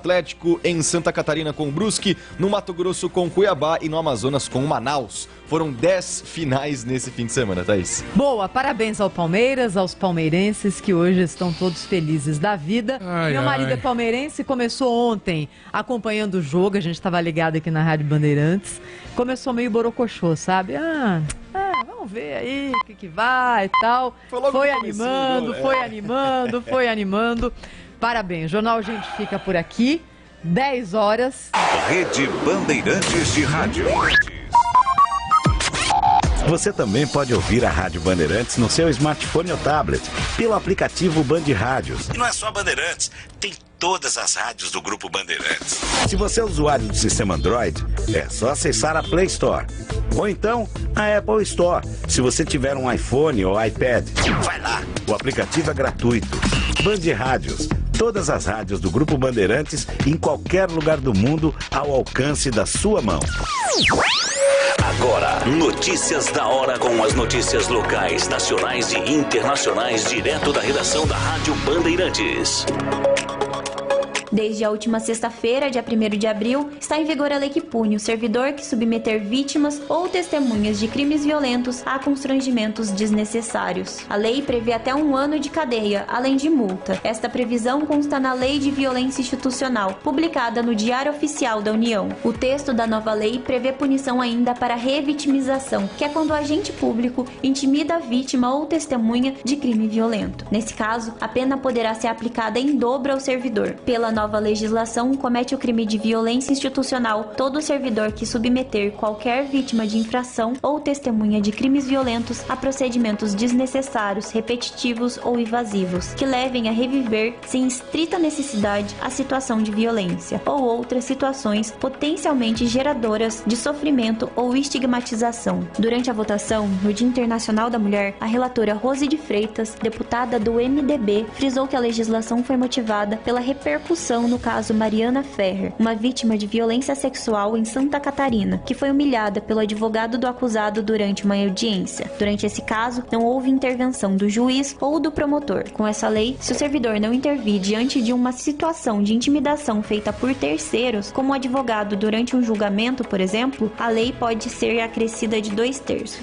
Atlético, em Santa Catarina com o Brusque, no Mato Grosso com Cuiabá e no Amazonas com Manaus. Foram 10 finais nesse fim de semana, Thaís. Boa, parabéns ao Palmeiras, aos palmeirenses que hoje estão todos felizes da vida. Meu marido é palmeirense, começou ontem acompanhando o jogo, a gente estava ligado aqui na Rádio Bandeirantes. Começou meio borocochô, sabe? Vamos ver aí o que vai e tal. Foi animando. Parabéns, o Jornal Gente fica por aqui, 10 horas. Rede Bandeirantes de Rádio. Você também pode ouvir a Rádio Bandeirantes no seu smartphone ou tablet, pelo aplicativo Band Rádios. E não é só Bandeirantes, tem todas as rádios do Grupo Bandeirantes. Se você é usuário do sistema Android, é só acessar a Play Store. Ou então, a Apple Store, se você tiver um iPhone ou iPad. Vai lá, o aplicativo é gratuito. Band Rádios, todas as rádios do Grupo Bandeirantes, em qualquer lugar do mundo, ao alcance da sua mão. Agora, notícias da hora com as notícias locais, nacionais e internacionais, direto da redação da Rádio Bandeirantes. Desde a última sexta-feira, dia 1º de abril, está em vigor a lei que pune o servidor que submeter vítimas ou testemunhas de crimes violentos a constrangimentos desnecessários. A lei prevê até 1 ano de cadeia, além de multa. Esta previsão consta na Lei de Violência Institucional, publicada no Diário Oficial da União. O texto da nova lei prevê punição ainda para revitimização, que é quando o agente público intimida a vítima ou testemunha de crime violento. Nesse caso, a pena poderá ser aplicada em dobro ao servidor. Pela nova legislação, comete o crime de violência institucional todo servidor que submeter qualquer vítima de infração ou testemunha de crimes violentos a procedimentos desnecessários, repetitivos ou invasivos, que levem a reviver, sem estrita necessidade, a situação de violência, ou outras situações potencialmente geradoras de sofrimento ou estigmatização. Durante a votação, no Dia Internacional da Mulher, a relatora Rose de Freitas, deputada do MDB, frisou que a legislação foi motivada pela repercussão no caso Mariana Ferrer, uma vítima de violência sexual em Santa Catarina, que foi humilhada pelo advogado do acusado durante uma audiência. Durante esse caso, não houve intervenção do juiz ou do promotor. Com essa lei, se o servidor não intervir diante de uma situação de intimidação feita por terceiros, como o advogado durante um julgamento, por exemplo, a lei pode ser acrescida de 2/3.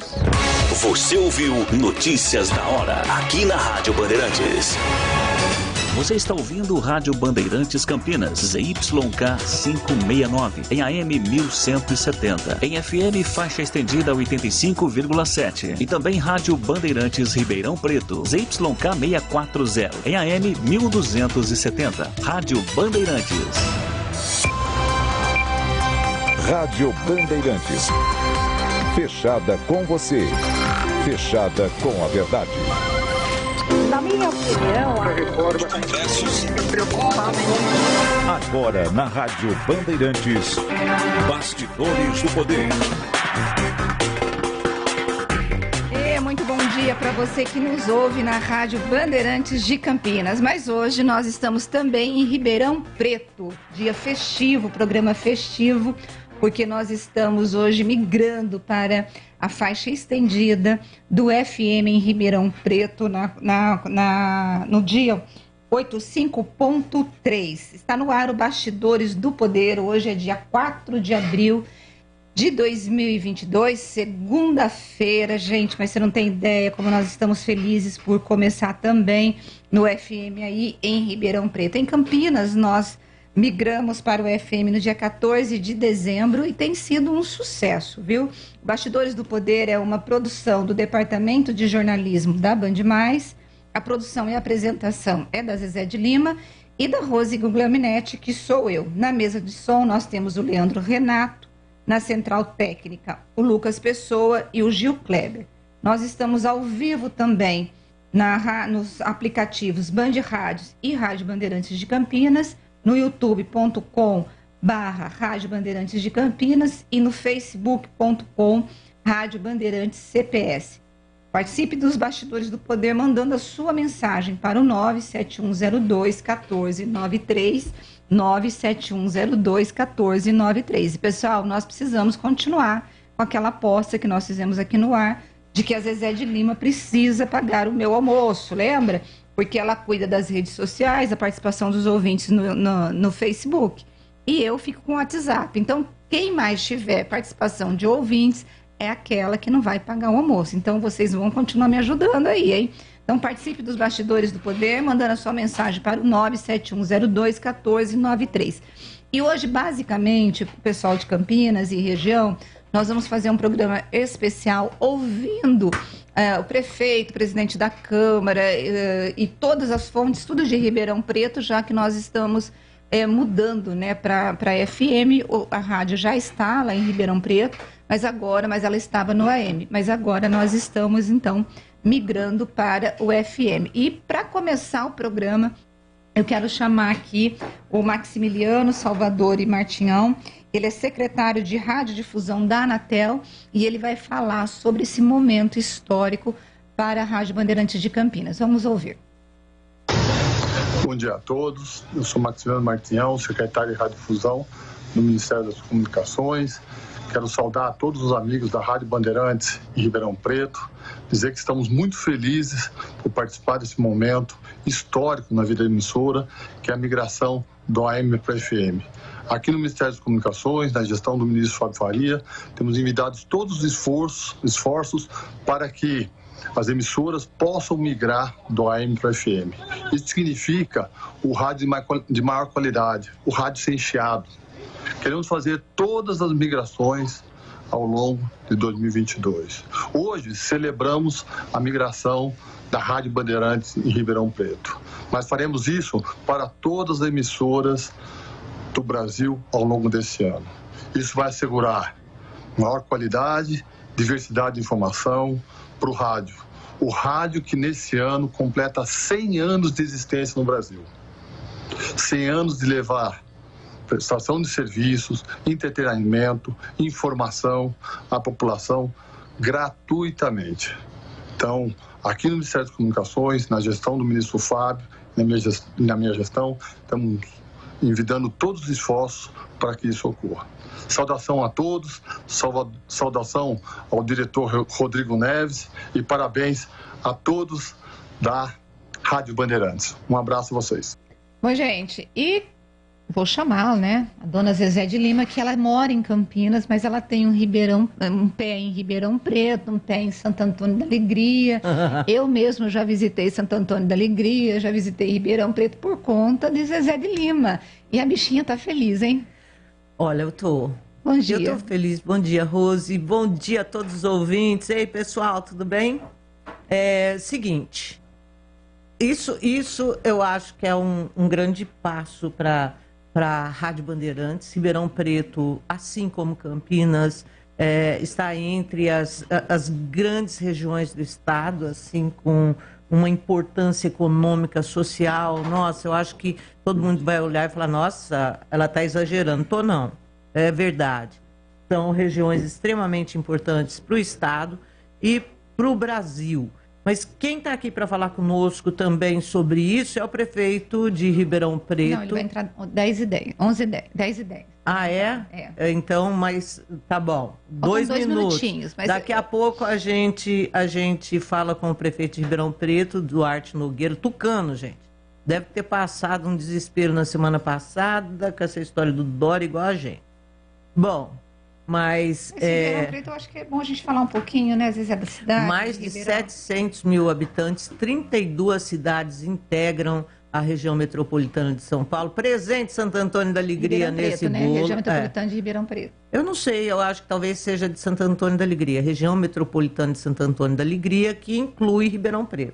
Você ouviu Notícias da Hora, aqui na Rádio Bandeirantes. Você está ouvindo Rádio Bandeirantes Campinas, ZYK 569, em AM 1170, em FM faixa estendida 85,7 e também Rádio Bandeirantes Ribeirão Preto, ZYK 640, em AM 1270. Rádio Bandeirantes. Rádio Bandeirantes. Fechada com você. Fechada com a verdade. Na minha opinião, a reforma agora na Rádio Bandeirantes, Bastidores do Poder. Muito bom dia para você que nos ouve na Rádio Bandeirantes de Campinas. Mas hoje nós estamos também em Ribeirão Preto, dia festivo, programa festivo, porque nós estamos hoje migrando para a faixa estendida do FM em Ribeirão Preto no dia 85.3. Está no ar o Bastidores do Poder. Hoje é dia 4 de abril de 2022, segunda-feira. Gente, mas você não tem ideia como nós estamos felizes por começar também no FM aí em Ribeirão Preto. Em Campinas, nós migramos para o FM no dia 14 de dezembro e tem sido um sucesso, viu? Bastidores do Poder é uma produção do Departamento de Jornalismo da Band+. A produção e a apresentação é da Zezé de Lima e da Rose Guglielminetti, que sou eu. Na mesa de som nós temos o Leandro Renato, na central técnica o Lucas Pessoa e o Gil Kleber. Nós estamos ao vivo também nos aplicativos Band Rádios e Rádio Bandeirantes de Campinas, no youtube.com/Rádio Bandeirantes de Campinas e no facebook.com Rádio Bandeirantes CPS. Participe dos Bastidores do Poder mandando a sua mensagem para o 97102-1493, 97102-1493. E, pessoal, nós precisamos continuar com aquela aposta que nós fizemos aqui no ar, de que a Zezé de Lima precisa pagar o meu almoço, lembra? porque ela cuida das redes sociais, a participação dos ouvintes no Facebook. E eu fico com o WhatsApp. Então, quem mais tiver participação de ouvintes é aquela que não vai pagar o almoço. Então, vocês vão continuar me ajudando aí, hein? Então, participe dos Bastidores do Poder, mandando a sua mensagem para o 97102-1493. E hoje, basicamente, o pessoal de Campinas e região, nós vamos fazer um programa especial ouvindo o prefeito, o presidente da Câmara e todas as fontes, tudo de Ribeirão Preto, já que nós estamos mudando, né, para a FM. A rádio já está lá em Ribeirão Preto, mas ela estava no AM. Mas agora nós estamos, então, migrando para o FM. E para começar o programa, eu quero chamar aqui o Maximiliano Salvador e Martinhão. Ele é secretário de Radiodifusão da Anatel e ele vai falar sobre esse momento histórico para a Rádio Bandeirantes de Campinas. Vamos ouvir. Bom dia a todos. Eu sou Maximiliano Martinhão, secretário de Radiodifusão do Ministério das Comunicações. Quero saudar a todos os amigos da Rádio Bandeirantes em Ribeirão Preto, dizer que estamos muito felizes por participar desse momento histórico na vida da emissora, que é a migração do AM para a FM. Aqui no Ministério das Comunicações, na gestão do ministro Fábio Faria, temos enviado todos os esforços para que as emissoras possam migrar do AM para a FM. Isso significa o rádio de maior qualidade, o rádio sem chiado. Queremos fazer todas as migrações ao longo de 2022. Hoje celebramos a migração da Rádio Bandeirantes em Ribeirão Preto, mas faremos isso para todas as emissoras do Brasil ao longo desse ano. Isso vai assegurar maior qualidade, diversidade de informação para o rádio. O rádio que nesse ano completa 100 anos de existência no Brasil. 100 anos de levar prestação de serviços, entretenimento, informação à população gratuitamente. Então, aqui no Ministério das Comunicações, na gestão do ministro Fábio, na minha gestão, estamos envidando todos os esforços para que isso ocorra. Saudação a todos, saudação ao diretor Rodrigo Neves e parabéns a todos da Rádio Bandeirantes. Um abraço a vocês. Bom, gente, e vou chamá-la, né? A dona Zezé de Lima, que ela mora em Campinas, mas ela tem um pé em Ribeirão Preto, um pé em Santo Antônio da Alegria. Eu mesmo já visitei Santo Antônio da Alegria, já visitei Ribeirão Preto por conta de Zezé de Lima. E a bichinha tá feliz, hein? Olha, eu tô. Bom dia. Eu tô feliz. Bom dia, Rose. Bom dia a todos os ouvintes. Ei, pessoal, tudo bem? Seguinte, isso eu acho que é um grande passo para a Rádio Bandeirantes. Ribeirão Preto, assim como Campinas, está entre as grandes regiões do estado, assim, com uma importância econômica, social. Nossa, eu acho que todo mundo vai olhar e falar, nossa, ela está exagerando. Tô não, é verdade. São regiões extremamente importantes para o estado e para o Brasil. Mas quem está aqui para falar conosco também sobre isso é o prefeito de Ribeirão Preto. Não, ele vai entrar 10h10, 11h10. Ah, é? É. Então, mas tá bom. Dois minutinhos. Mas daqui a pouco a gente fala com o prefeito de Ribeirão Preto, Duarte Nogueira, tucano, gente. Deve ter passado um desespero na semana passada com essa história do Dória igual a gente. Bom, mas Ribeirão Preto, eu acho que é bom a gente falar um pouquinho, né? Às vezes é da cidade. Mais de 700 mil habitantes, 32 cidades integram a região metropolitana de São Paulo. Presente Santo Antônio da Alegria nesse bolo. Né? Região metropolitana de Ribeirão Preto. Eu não sei, eu acho que talvez seja de Santo Antônio da Alegria. Região metropolitana de Santo Antônio da Alegria, que inclui Ribeirão Preto.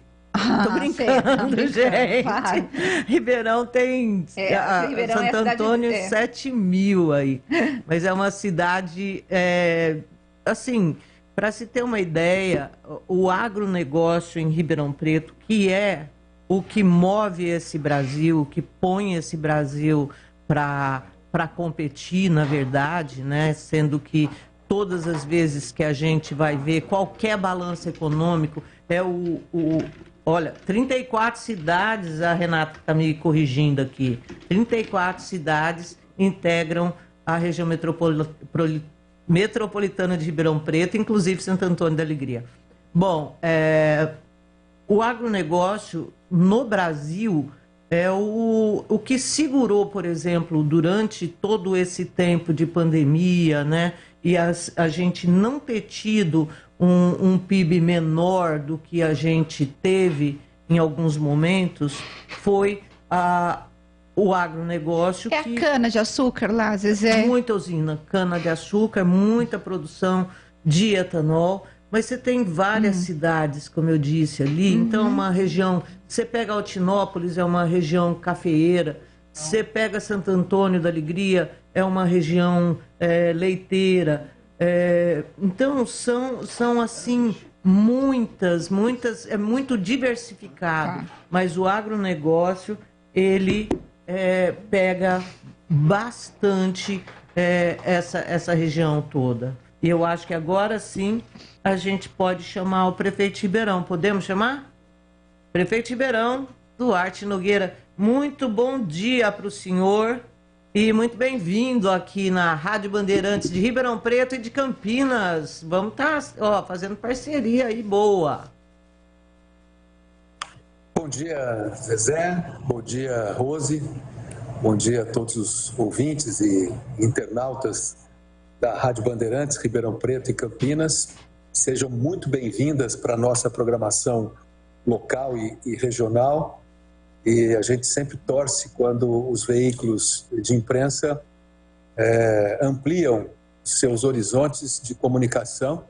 Tô brincando, gente. Claro. Ribeirão tem Ribeirão Santo Antônio 7 mil aí. Mas é uma cidade, assim, para se ter uma ideia, o agronegócio em Ribeirão Preto, que é o que move esse Brasil, que põe esse Brasil para competir, na verdade, né? Sendo que todas as vezes que a gente vai ver qualquer balanço econômico, olha, 34 cidades, a Renata está me corrigindo aqui, 34 cidades integram a região metropolitana de Ribeirão Preto, inclusive Santo Antônio da Alegria. Bom, o agronegócio no Brasil é o que segurou, por exemplo, durante todo esse tempo de pandemia, né? E a gente não ter tido um PIB menor do que a gente teve em alguns momentos, foi o agronegócio. É a cana-de-açúcar lá, Zezé? Muita usina, cana-de-açúcar, muita produção de etanol, mas você tem várias cidades, como eu disse ali, então uma região, você pega Altinópolis, é uma região cafeeira, você pega Santo Antônio da Alegria, é uma região leiteira, então são assim, muitas, é muito diversificado, mas o agronegócio, ele pega bastante essa região toda. E eu acho que agora sim a gente pode chamar o prefeito Ribeirão. Podemos chamar? Prefeito Ribeirão, Duarte Nogueira, muito bom dia para o senhor e muito bem-vindo aqui na Rádio Bandeirantes de Ribeirão Preto e de Campinas. Vamos estar fazendo parceria aí, boa. Bom dia, Zezé. Bom dia, Rose. Bom dia a todos os ouvintes e internautas da Rádio Bandeirantes, Ribeirão Preto e Campinas. Sejam muito bem-vindas para a nossa programação local e regional. E a gente sempre torce quando os veículos de imprensa ampliam seus horizontes de comunicação,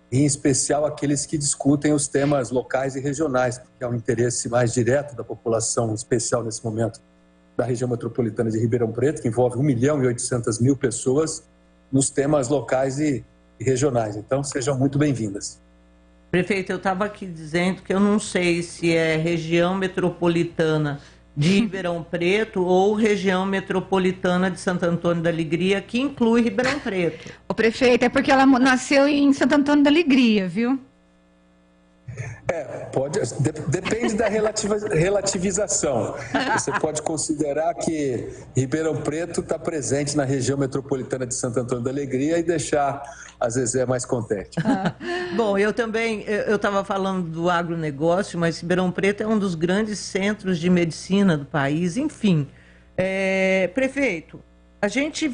em especial aqueles que discutem os temas locais e regionais, porque é um interesse mais direto da população, em especial nesse momento, da região metropolitana de Ribeirão Preto, que envolve 1.800.000 pessoas nos temas locais e regionais. Então, sejam muito bem-vindas. Prefeito, eu estava aqui dizendo que eu não sei se é região metropolitana de Ribeirão Preto ou região metropolitana de Santo Antônio da Alegria, que inclui Ribeirão Preto. O prefeito, é porque ela nasceu em Santo Antônio da Alegria, viu? Depende da relativização. Você pode considerar que Ribeirão Preto está presente na região metropolitana de Santo Antônio da Alegria e deixar a Zezé mais contente. Bom, eu estava falando do agronegócio, mas Ribeirão Preto é um dos grandes centros de medicina do país, enfim. Prefeito, a gente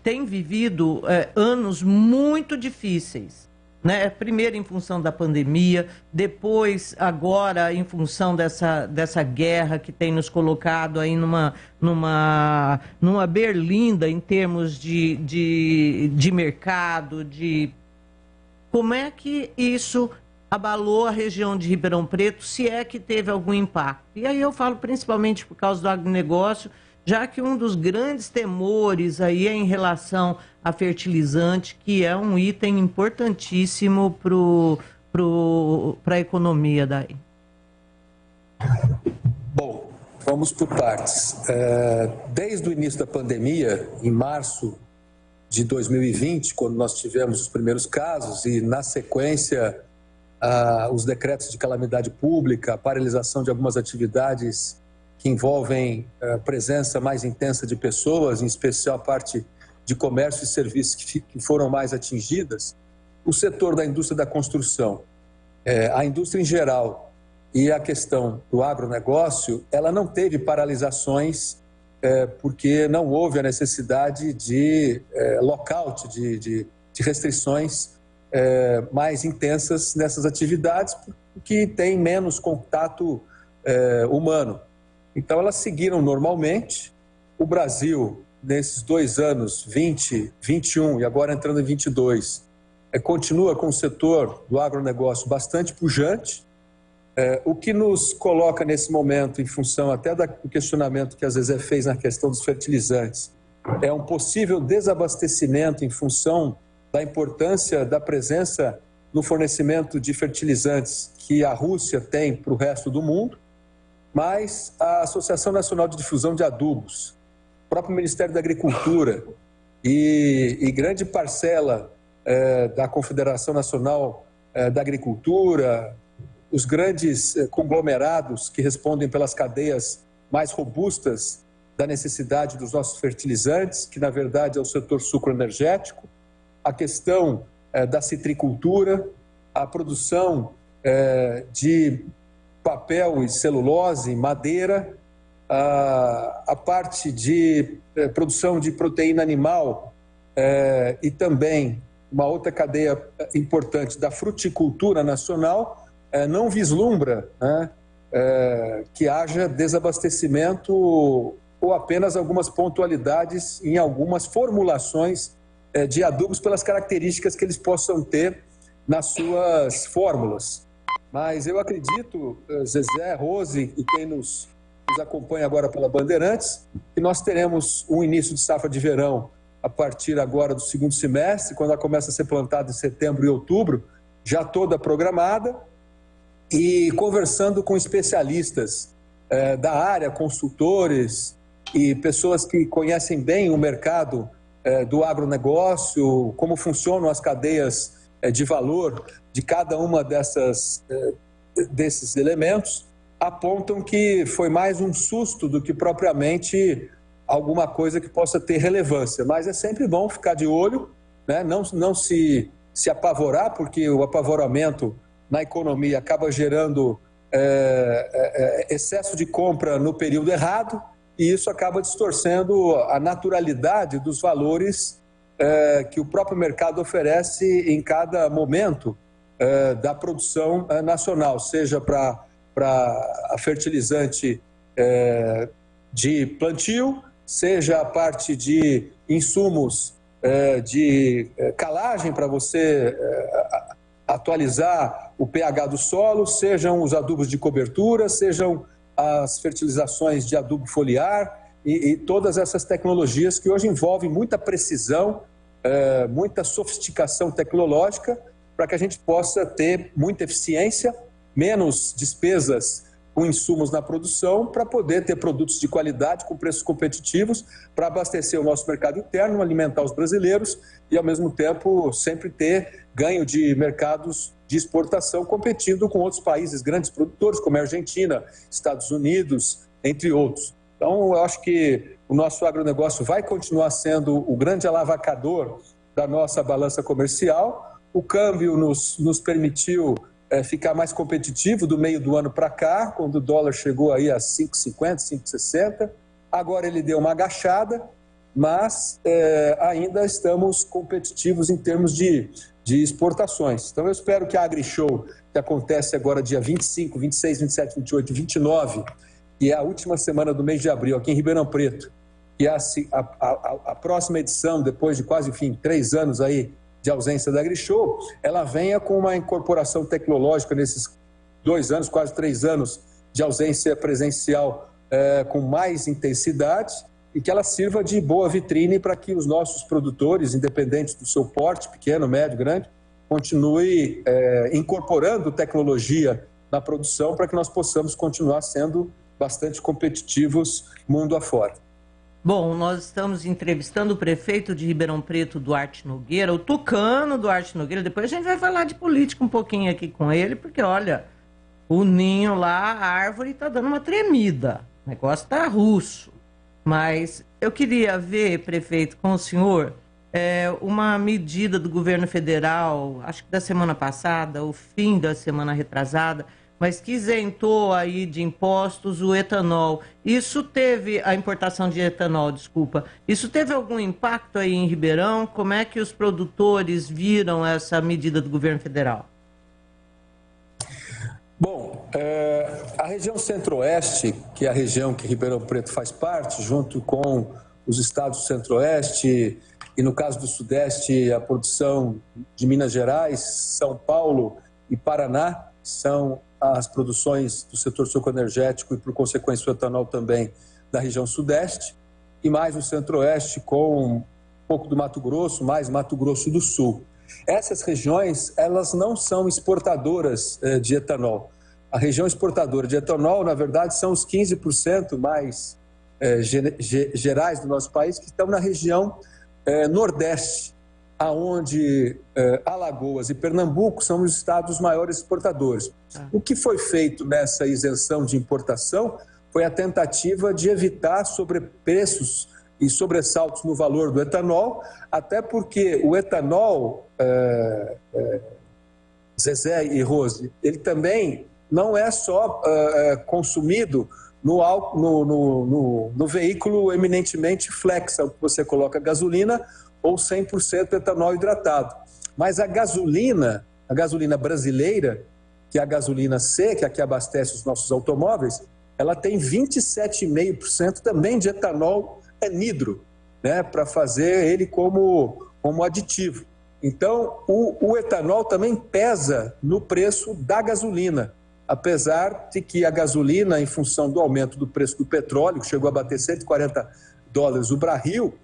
tem vivido anos muito difíceis. Né? Primeiro em função da pandemia, depois agora em função dessa guerra que tem nos colocado aí numa berlinda em termos de mercado, como é que isso abalou a região de Ribeirão Preto, se é que teve algum impacto. E aí eu falo principalmente por causa do agronegócio, já que um dos grandes temores aí é em relação a fertilizante, que é um item importantíssimo para a economia daí. Bom, vamos por partes. Desde o início da pandemia, em março de 2020, quando nós tivemos os primeiros casos e, na sequência, os decretos de calamidade pública, a paralisação de algumas atividades que envolvem a presença mais intensa de pessoas, em especial a parte de comércio e serviços que foram mais atingidas, o setor da indústria da construção, a indústria em geral e a questão do agronegócio, ela não teve paralisações porque não houve a necessidade de lockout, de restrições mais intensas nessas atividades, porque tem menos contato humano. Então, elas seguiram normalmente. O Brasil, nesses 2 anos, 20, 21 e agora entrando em 22, continua com o setor do agronegócio bastante pujante, o que nos coloca nesse momento, em função até do questionamento que a Zezé fez na questão dos fertilizantes, é um possível desabastecimento em função da importância da presença no fornecimento de fertilizantes que a Rússia tem para o resto do mundo, mas a Associação Nacional de Difusão de Adubos, o próprio Ministério da Agricultura e grande parcela da Confederação Nacional da Agricultura, os grandes conglomerados que respondem pelas cadeias mais robustas da necessidade dos nossos fertilizantes, que na verdade é o setor sucroenergético, a questão da citricultura, a produção de papel e celulose, madeira, a parte de produção de proteína animal e também uma outra cadeia importante da fruticultura nacional, não vislumbra, né, que haja desabastecimento ou apenas algumas pontualidades em algumas formulações de adubos pelas características que eles possam ter nas suas fórmulas. Mas eu acredito, Zezé, Rose e quem nos acompanha agora pela Bandeirantes, que nós teremos um início de safra de verão a partir agora do segundo semestre, quando ela começa a ser plantada em setembro e outubro, já toda programada, e conversando com especialistas da área, consultores e pessoas que conhecem bem o mercado do agronegócio, como funcionam as cadeias de valor de cada uma desses elementos, apontam que foi mais um susto do que propriamente alguma coisa que possa ter relevância. Mas é sempre bom ficar de olho, né? Não se apavorar, porque o apavoramento na economia acaba gerando excesso de compra no período errado, e isso acaba distorcendo a naturalidade dos valores que o próprio mercado oferece em cada momento da produção nacional, seja para a fertilizante de plantio, seja a parte de insumos de calagem para você atualizar o pH do solo, sejam os adubos de cobertura, sejam as fertilizações de adubo foliar e todas essas tecnologias que hoje envolvem muita precisão, muita sofisticação tecnológica, para que a gente possa ter muita eficiência, menos despesas com insumos na produção, para poder ter produtos de qualidade com preços competitivos, para abastecer o nosso mercado interno, alimentar os brasileiros e, ao mesmo tempo, sempre ter ganho de mercados de exportação, competindo com outros países, grandes produtores, como a Argentina, Estados Unidos, entre outros. Então, eu acho que o nosso agronegócio vai continuar sendo o grande alavancador da nossa balança comercial. O câmbio nos permitiu ficar mais competitivo do meio do ano para cá, quando o dólar chegou aí a 5,50, 5,60. Agora ele deu uma agachada, mas ainda estamos competitivos em termos de exportações. Então eu espero que a AgriShow, que acontece agora dia 25, 26, 27, 28 e 29, que é a última semana do mês de abril aqui em Ribeirão Preto, e a próxima edição, depois de quase 3 anos aí de ausência da AgriShow, ela venha com uma incorporação tecnológica nesses 2 anos, quase 3 anos de ausência presencial com mais intensidade, e que ela sirva de boa vitrine para que os nossos produtores, independentes do seu porte, pequeno, médio, grande, continue incorporando tecnologia na produção para que nós possamos continuar sendo bastante competitivos mundo afora. Bom, nós estamos entrevistando o prefeito de Ribeirão Preto, Duarte Nogueira, o tucano Duarte Nogueira. Depois a gente vai falar de política um pouquinho aqui com ele, porque, olha, o ninho lá, a árvore está dando uma tremida. O negócio está russo. Mas eu queria ver, prefeito, com o senhor, uma medida do governo federal, acho que da semana passada, o fim da semana retrasada, mas que isentou aí de impostos o etanol. Isso teve, a importação de etanol, desculpa, isso teve algum impacto aí em Ribeirão? Como é que os produtores viram essa medida do governo federal? Bom, a região centro-oeste, que é a região que Ribeirão Preto faz parte, junto com os estados do centro-oeste e, no caso do sudeste, a produção de Minas Gerais, São Paulo e Paraná, são as produções do setor sucroenergético e, por consequência, o etanol também da região sudeste, e mais o centro-oeste com um pouco do Mato Grosso, mais Mato Grosso do Sul. Essas regiões, elas não são exportadoras de etanol. A região exportadora de etanol, na verdade, são os 15% mais gerais do nosso país, que estão na região nordeste, aonde Alagoas e Pernambuco são os estados maiores exportadores. O que foi feito nessa isenção de importação foi a tentativa de evitar sobrepreços e sobressaltos no valor do etanol, até porque o etanol Zezé e Rose, ele também não é só consumido no veículo eminentemente flex, que você coloca gasolina ou 100% etanol hidratado. Mas a gasolina brasileira, que é a gasolina C, que aqui abastece os nossos automóveis, ela tem 27,5% também de etanol anidro, né, para fazer ele como aditivo. Então, o etanol também pesa no preço da gasolina, apesar de que a gasolina, em função do aumento do preço do petróleo, que chegou a bater $140 o barril,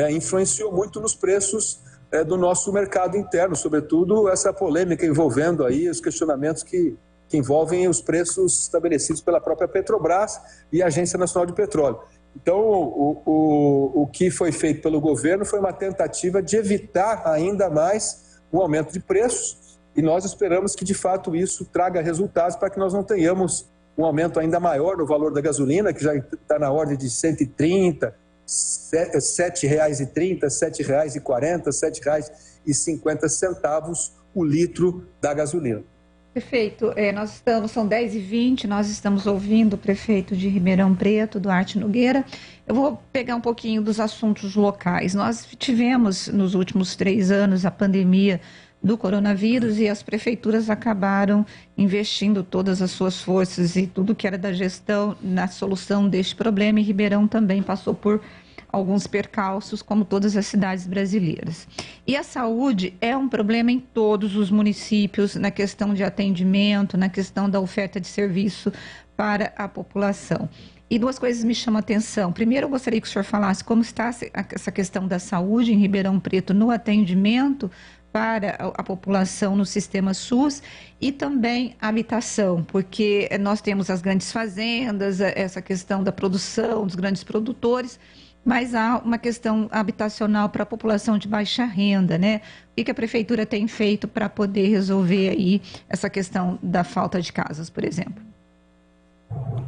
influenciou muito nos preços do nosso mercado interno, sobretudo essa polêmica envolvendo aí os questionamentos que envolvem os preços estabelecidos pela própria Petrobras e a Agência Nacional de Petróleo. Então, o que foi feito pelo governo foi uma tentativa de evitar ainda mais o aumento de preços, e nós esperamos que, de fato, isso traga resultados para que nós não tenhamos um aumento ainda maior no valor da gasolina, que já está na ordem de 130, R$ 7,30, R$ 7,40, R$ 7,50 o litro da gasolina. Prefeito, são 10h20, nós estamos ouvindo o prefeito de Ribeirão Preto, Duarte Nogueira. Eu vou pegar um pouquinho dos assuntos locais. Nós tivemos, nos últimos 3 anos, a pandemia do coronavírus e as prefeituras acabaram investindo todas as suas forças e tudo que era da gestão na solução deste problema, e Ribeirão também passou por alguns percalços, como todas as cidades brasileiras. E a saúde é um problema em todos os municípios, na questão de atendimento, na questão da oferta de serviço para a população. E 2 coisas me chamam a atenção. Primeiro, eu gostaria que o senhor falasse como está essa questão da saúde em Ribeirão Preto no atendimento para a população no sistema SUS, e também a habitação, porque nós temos as grandes fazendas, essa questão da produção, dos grandes produtores, mas há uma questão habitacional para a população de baixa renda, né? O que a prefeitura tem feito para poder resolver aí essa questão da falta de casas, por exemplo?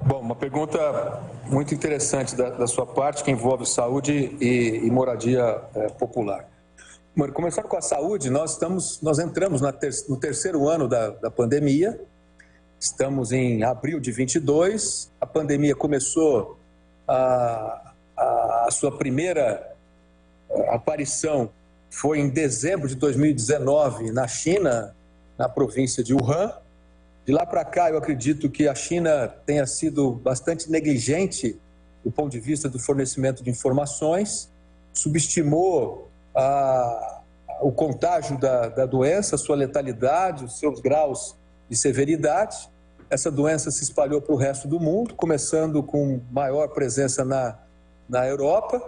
Bom, uma pergunta muito interessante da sua parte, que envolve saúde e moradia popular. Começando com a saúde, nós entramos no 3º ano da pandemia, estamos em abril de 22, a pandemia começou a sua primeira aparição foi em dezembro de 2019 na China, na província de Wuhan. De lá para cá, eu acredito que a China tenha sido bastante negligente do ponto de vista do fornecimento de informações, subestimou o contágio da doença, a sua letalidade, os seus graus de severidade. Essa doença se espalhou para o resto do mundo, começando com maior presença na Europa,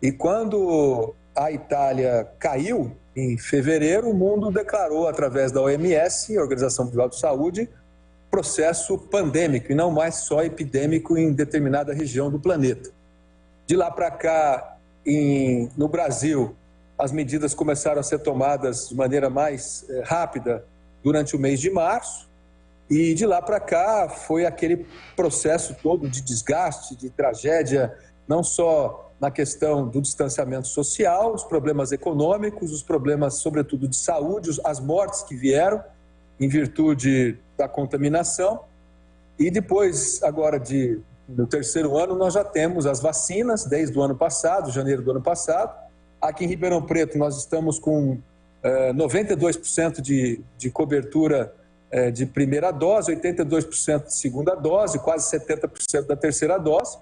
e quando a Itália caiu, em fevereiro, o mundo declarou, através da OMS, a Organização Mundial de Saúde, processo pandêmico, e não mais só epidêmico em determinada região do planeta. De lá para cá, no Brasil, as medidas começaram a ser tomadas de maneira mais rápida durante o mês de março, e de lá para cá foi aquele processo todo de desgaste, de tragédia, não só na questão do distanciamento social, os problemas econômicos, os problemas, sobretudo, de saúde, as mortes que vieram em virtude da contaminação. E depois, agora, no 3º ano, nós já temos as vacinas, desde o ano passado, janeiro do ano passado. Aqui em Ribeirão Preto, nós estamos com 92% de cobertura de primeira dose, 82% de segunda dose, quase 70% da terceira dose.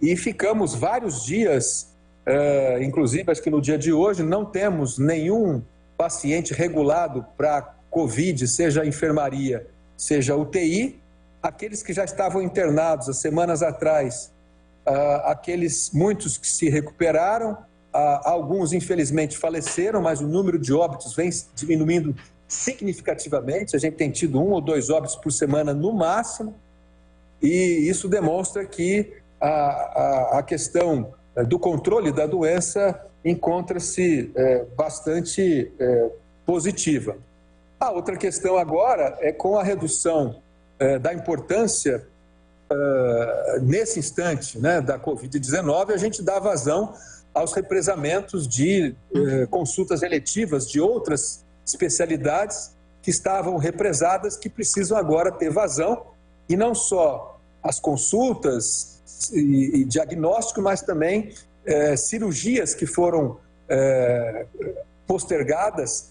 E ficamos vários dias, inclusive acho que no dia de hoje, não temos nenhum paciente regulado para Covid, seja enfermaria, seja UTI. Aqueles que já estavam internados há semanas atrás, muitos que se recuperaram, alguns infelizmente faleceram, mas o número de óbitos vem diminuindo significativamente. A gente tem tido 1 ou 2 óbitos por semana no máximo, e isso demonstra que a questão do controle da doença encontra-se bastante positiva. A outra questão agora é com a redução da importância, nesse instante, né, da Covid-19, a gente dá vazão aos represamentos de consultas eletivas de outras especialidades que estavam represadas, que precisam agora ter vazão, e não só as consultas e diagnóstico, mas também cirurgias que foram postergadas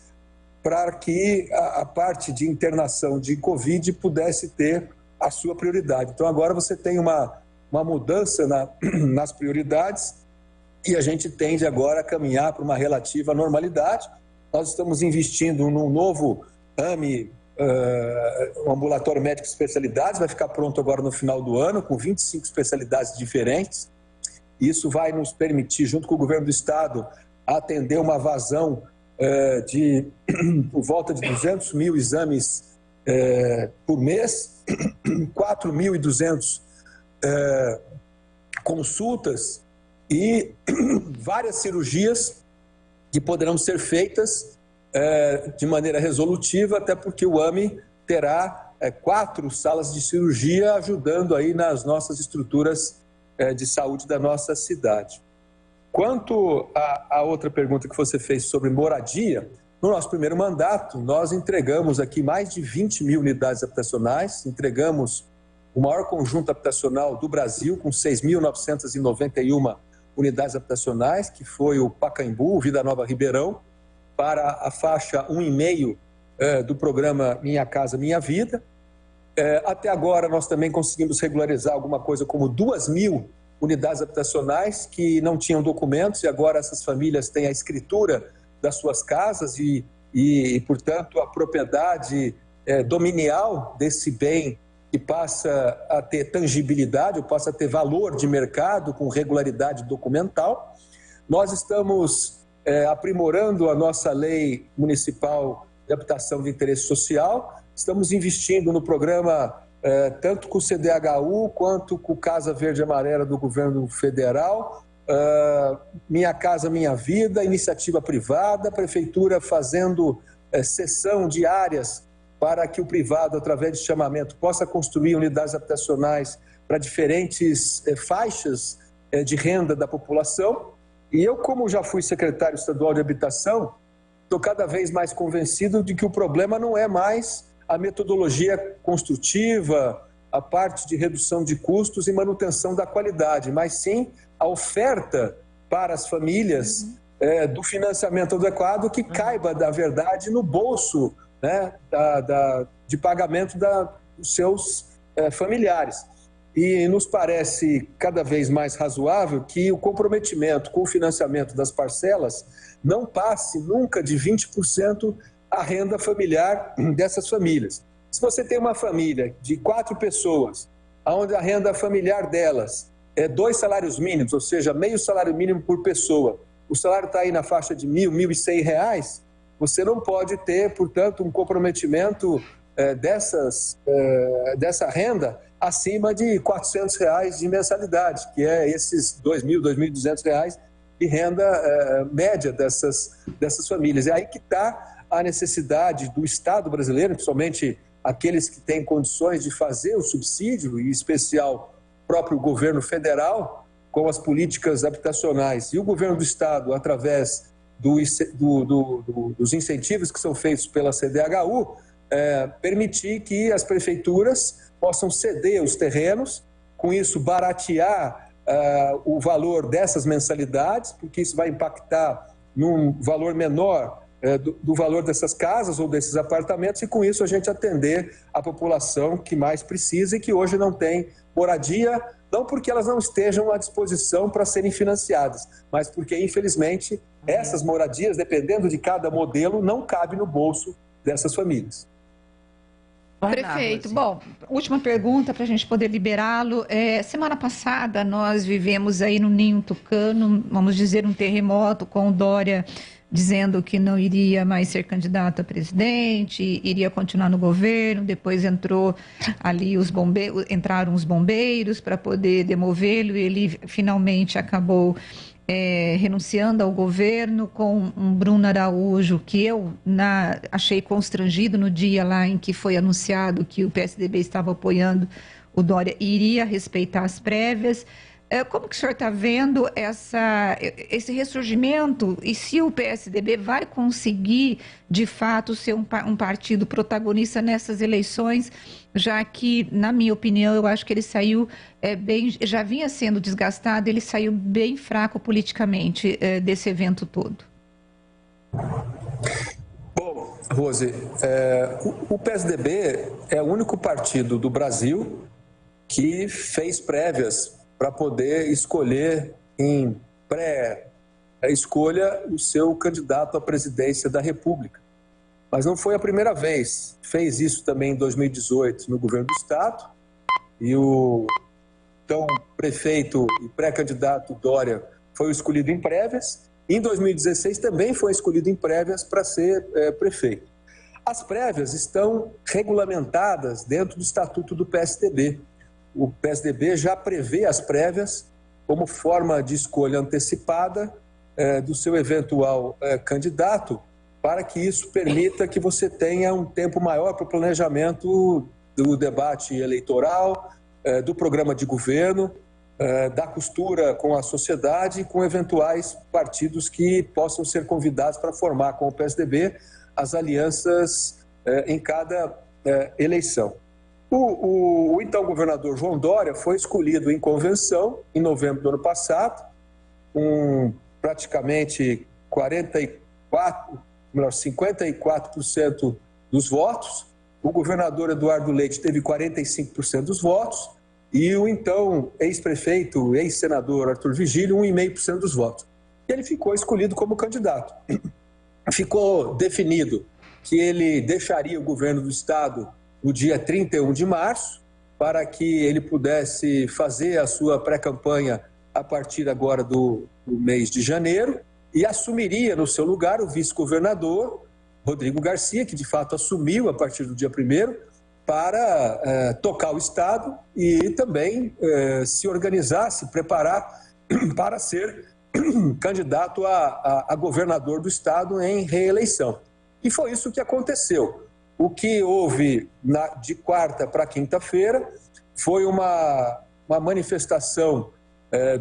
para que a parte de internação de Covid pudesse ter a sua prioridade. Então agora você tem uma mudança nas prioridades e a gente tende agora a caminhar para uma relativa normalidade. Nós estamos investindo num novo AME, um ambulatório médico de especialidades, vai ficar pronto agora no final do ano, com 25 especialidades diferentes. Isso vai nos permitir, junto com o governo do estado, atender uma vazão de por volta de 200 mil exames por mês, 4.200 consultas e várias cirurgias que poderão ser feitas de maneira resolutiva, até porque o AME terá 4 salas de cirurgia ajudando aí nas nossas estruturas de saúde da nossa cidade. Quanto à outra pergunta que você fez sobre moradia, no nosso primeiro mandato, nós entregamos aqui mais de 20 mil unidades habitacionais, entregamos o maior conjunto habitacional do Brasil, com 6.991 unidades habitacionais, que foi o Pacaembu, Vida Nova Ribeirão, para a faixa 1,5 do programa Minha Casa Minha Vida. Até agora, nós também conseguimos regularizar alguma coisa como 2.000 unidades habitacionais que não tinham documentos, e agora essas famílias têm a escritura das suas casas e portanto, a propriedade dominial desse bem que passa a ter tangibilidade, ou passa a ter valor de mercado com regularidade documental. Nós estamos aprimorando a nossa lei municipal de habitação de interesse social, estamos investindo no programa tanto com o CDHU quanto com o Casa Verde e Amarela do governo federal, Minha Casa Minha Vida, iniciativa privada, a prefeitura fazendo cessão de áreas para que o privado, através de chamamento, possa construir unidades habitacionais para diferentes faixas de renda da população. E eu, como já fui secretário estadual de habitação, estou cada vez mais convencido de que o problema não é mais a metodologia construtiva, a parte de redução de custos e manutenção da qualidade, mas sim a oferta para as famílias do financiamento adequado que caiba, da verdade, no bolso, né, de pagamento dos seus familiares. E nos parece cada vez mais razoável que o comprometimento com o financiamento das parcelas não passe nunca de 20% a renda familiar dessas famílias. Se você tem uma família de 4 pessoas, onde a renda familiar delas é 2 salários mínimos, ou seja, meio salário mínimo por pessoa, o salário está aí na faixa de R$ 1.000, R$ 1.100, você não pode ter, portanto, um comprometimento dessa renda acima de R$ 400 de mensalidade, que é esses R$ 2.000, R$ 2.200 de renda média dessas famílias. É aí que está a necessidade do Estado brasileiro, principalmente aqueles que têm condições de fazer o subsídio, e em especial o próprio governo federal, com as políticas habitacionais, e o governo do Estado, através dos incentivos que são feitos pela CDHU, permitir que as prefeituras possam ceder os terrenos, com isso baratear o valor dessas mensalidades, porque isso vai impactar num valor menor do valor dessas casas ou desses apartamentos, e com isso a gente atender a população que mais precisa e que hoje não tem moradia, não porque elas não estejam à disposição para serem financiadas, mas porque, infelizmente, essas moradias, dependendo de cada modelo, não cabem no bolso dessas famílias. Prefeito, bom, última pergunta para a gente poder liberá-lo. Semana passada nós vivemos aí no Ninho Tucano, vamos dizer, um terremoto com o Dória dizendo que não iria mais ser candidato a presidente, iria continuar no governo. Depois entrou ali entraram os bombeiros para poder demovê-lo, e ele finalmente acabou renunciando ao governo, com um Bruno Araújo que eu achei constrangido no dia lá em que foi anunciado que o PSDB estava apoiando o Dória e iria respeitar as prévias. Como que o senhor está vendo esse ressurgimento e se o PSDB vai conseguir, de fato, ser um partido protagonista nessas eleições, já que, na minha opinião, eu acho que ele saiu já vinha sendo desgastado, ele saiu bem fraco politicamente desse evento todo. Bom, Rose, o PSDB é o único partido do Brasil que fez prévias para poder escolher em pré-escolha o seu candidato à presidência da República. Mas não foi a primeira vez. Fez isso também em 2018 no governo do Estado, e o então prefeito e pré-candidato Dória foi escolhido em prévias. Em 2016 também foi escolhido em prévias para ser prefeito. As prévias estão regulamentadas dentro do Estatuto do PSDB. O PSDB já prevê as prévias como forma de escolha antecipada do seu eventual candidato, para que isso permita que você tenha um tempo maior para o planejamento do debate eleitoral, do programa de governo, da costura com a sociedade e com eventuais partidos que possam ser convidados para formar com o PSDB as alianças em cada eleição. O então governador João Dória foi escolhido em convenção em novembro do ano passado, com praticamente 54% dos votos. O governador Eduardo Leite teve 45% dos votos e o então ex-prefeito, ex-senador Arthur Vigílio, 1,5% dos votos. E ele ficou escolhido como candidato. Ficou definido que ele deixaria o governo do Estado no dia 31 de março, para que ele pudesse fazer a sua pré-campanha a partir agora do mês de janeiro, e assumiria no seu lugar o vice-governador Rodrigo Garcia, que de fato assumiu a partir do dia 1º, para tocar o Estado e também se organizar, se preparar para ser candidato a governador do Estado em reeleição. E foi isso que aconteceu. O que houve de quarta para quinta-feira foi uma manifestação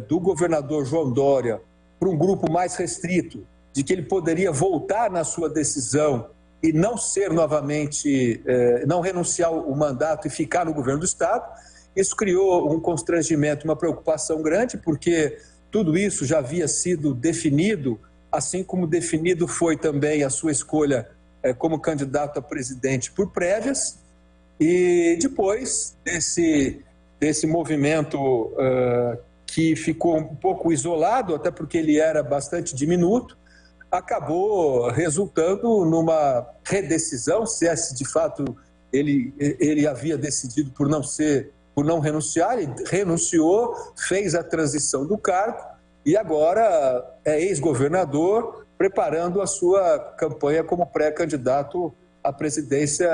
do governador João Dória para um grupo mais restrito, de que ele poderia voltar na sua decisão e não ser novamente, não renunciar ao mandato e ficar no governo do Estado. Isso criou um constrangimento, uma preocupação grande, porque tudo isso já havia sido definido, assim como definido foi também a sua escolha como candidato a presidente por prévias. E depois desse movimento que ficou um pouco isolado, até porque ele era bastante diminuto, acabou resultando numa redecisão, se de fato ele havia decidido por não renunciar. Ele renunciou, fez a transição do cargo e agora é ex-governador, preparando a sua campanha como pré-candidato à presidência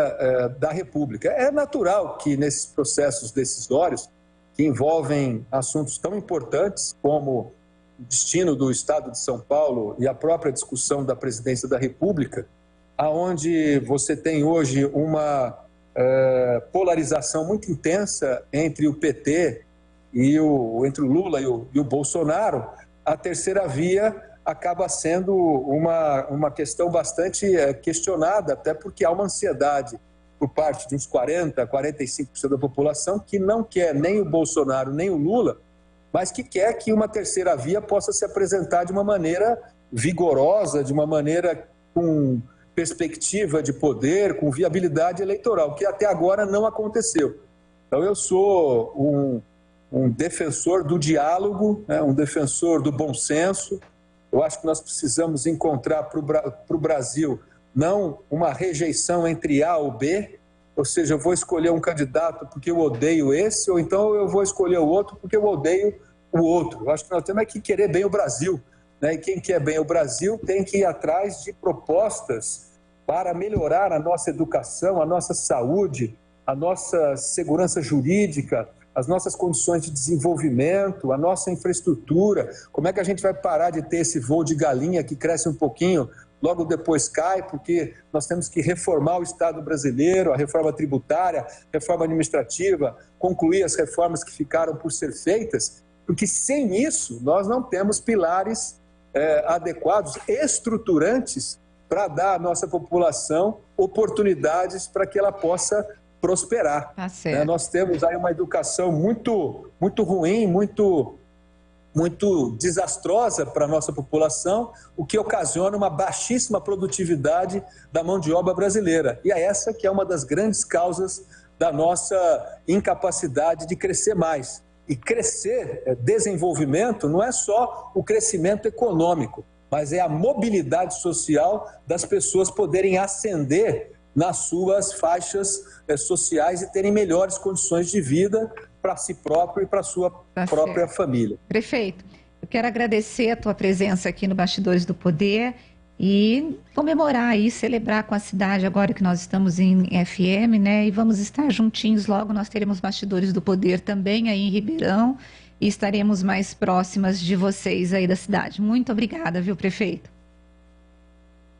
da República. É natural que nesses processos decisórios, que envolvem assuntos tão importantes como o destino do Estado de São Paulo e a própria discussão da presidência da República, aonde você tem hoje uma polarização muito intensa entre o PT entre o Lula e o Bolsonaro, a terceira via acaba sendo uma questão bastante questionada, até porque há uma ansiedade por parte de uns 45% da população que não quer nem o Bolsonaro nem o Lula, mas que quer que uma terceira via possa se apresentar de uma maneira vigorosa, de uma maneira com perspectiva de poder, com viabilidade eleitoral, que até agora não aconteceu. Então eu sou um defensor do diálogo, um defensor do bom senso. Eu acho que nós precisamos encontrar para o Brasil não uma rejeição entre A ou B, ou seja, eu vou escolher um candidato porque eu odeio esse, ou então eu vou escolher o outro porque eu odeio o outro. Eu acho que nós temos que querer bem o Brasil, né? E quem quer bem o Brasil tem que ir atrás de propostas para melhorar a nossa educação, a nossa saúde, a nossa segurança jurídica, as nossas condições de desenvolvimento, a nossa infraestrutura. Como é que a gente vai parar de ter esse voo de galinha que cresce um pouquinho, logo depois cai, porque nós temos que reformar o Estado brasileiro, a reforma tributária, reforma administrativa, concluir as reformas que ficaram por ser feitas, porque sem isso nós não temos pilares adequados, estruturantes, para dar à nossa população oportunidades para que ela possa prosperar. Tá certo. Nós temos aí uma educação muito ruim, muito desastrosa para a nossa população, o que ocasiona uma baixíssima produtividade da mão de obra brasileira. E é essa que é uma das grandes causas da nossa incapacidade de crescer mais. E crescer, desenvolvimento, não é só o crescimento econômico, mas é a mobilidade social das pessoas poderem ascender nas suas faixas sociais e terem melhores condições de vida para si próprio e para a sua própria família. Prefeito, eu quero agradecer a tua presença aqui no Bastidores do Poder e comemorar e celebrar com a cidade agora que nós estamos em FM, né? E vamos estar juntinhos, logo nós teremos Bastidores do Poder também aí em Ribeirão e estaremos mais próximas de vocês aí da cidade. Muito obrigada, viu, prefeito?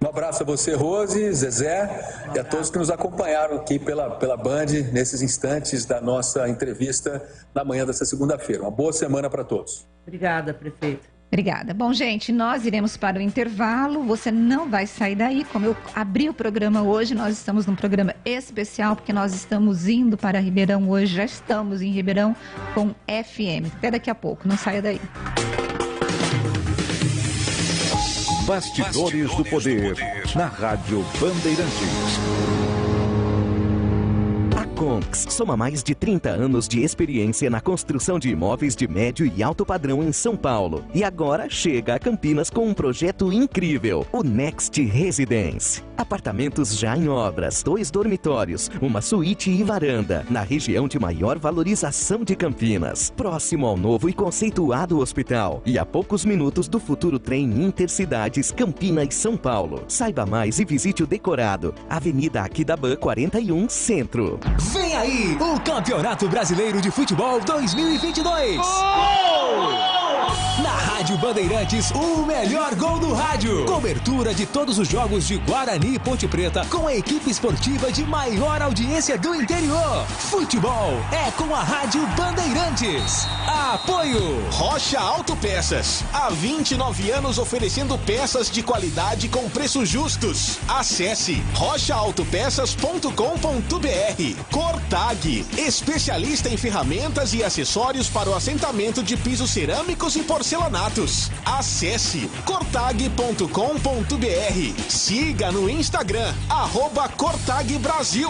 Um abraço a você, Rose, Zezé, e a todos que nos acompanharam aqui pela Band nesses instantes da nossa entrevista na manhã dessa segunda-feira. Uma boa semana para todos. Obrigada, prefeito. Obrigada. Bom, gente, nós iremos para o intervalo. Você não vai sair daí. Como eu abri o programa hoje, nós estamos num programa especial, porque nós estamos indo para Ribeirão hoje. Já estamos em Ribeirão com FM. Até daqui a pouco. Não saia daí. Bastidores do Poder, na Rádio Bandeirantes. Conx soma mais de 30 anos de experiência na construção de imóveis de médio e alto padrão em São Paulo. E agora chega a Campinas com um projeto incrível, o Next Residence. Apartamentos já em obras, 2 dormitórios, uma suíte e varanda, na região de maior valorização de Campinas, próximo ao novo e conceituado hospital e a poucos minutos do futuro trem Intercidades Campinas e São Paulo. Saiba mais e visite o decorado, Avenida Aquidaban 41, Centro. Vem aí o Campeonato Brasileiro de Futebol 2022. Na Rádio Bandeirantes, o melhor gol do rádio. Cobertura de todos os jogos de Guarani e Ponte Preta com a equipe esportiva de maior audiência do interior. Futebol é com a Rádio Bandeirantes. Apoio Rocha Autopeças. Há 29 anos oferecendo peças de qualidade com preços justos. Acesse rochaautopeças.com.br. Cortag, especialista em ferramentas e acessórios para o assentamento de pisos cerâmicos e porcelanatos. Acesse cortag.com.br. Siga no Instagram, @CortagBrasil.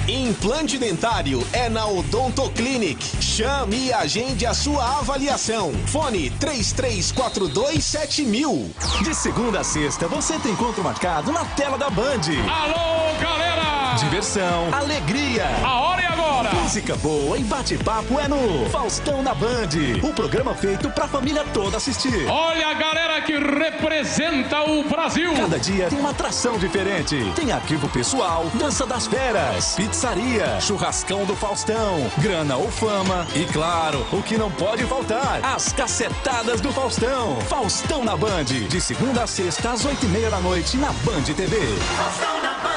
Implante dentário é na Odontoclinic. Chame e agende a sua avaliação. Fone 33427000. De segunda a sexta, você tem encontro marcado na tela da Band. Alô, galera! Diversão, alegria. A hora é agora. Música boa e bate-papo é no Faustão na Band. Um programa feito pra família toda assistir. Olha a galera que representa o Brasil. Cada dia tem uma atração diferente. Tem arquivo pessoal, dança das feras, pizzaria, churrascão do Faustão, grana ou fama e, claro, o que não pode faltar, as cacetadas do Faustão. Faustão na Band, de segunda a sexta às 8:30 da noite na Band TV. Faustão na Band.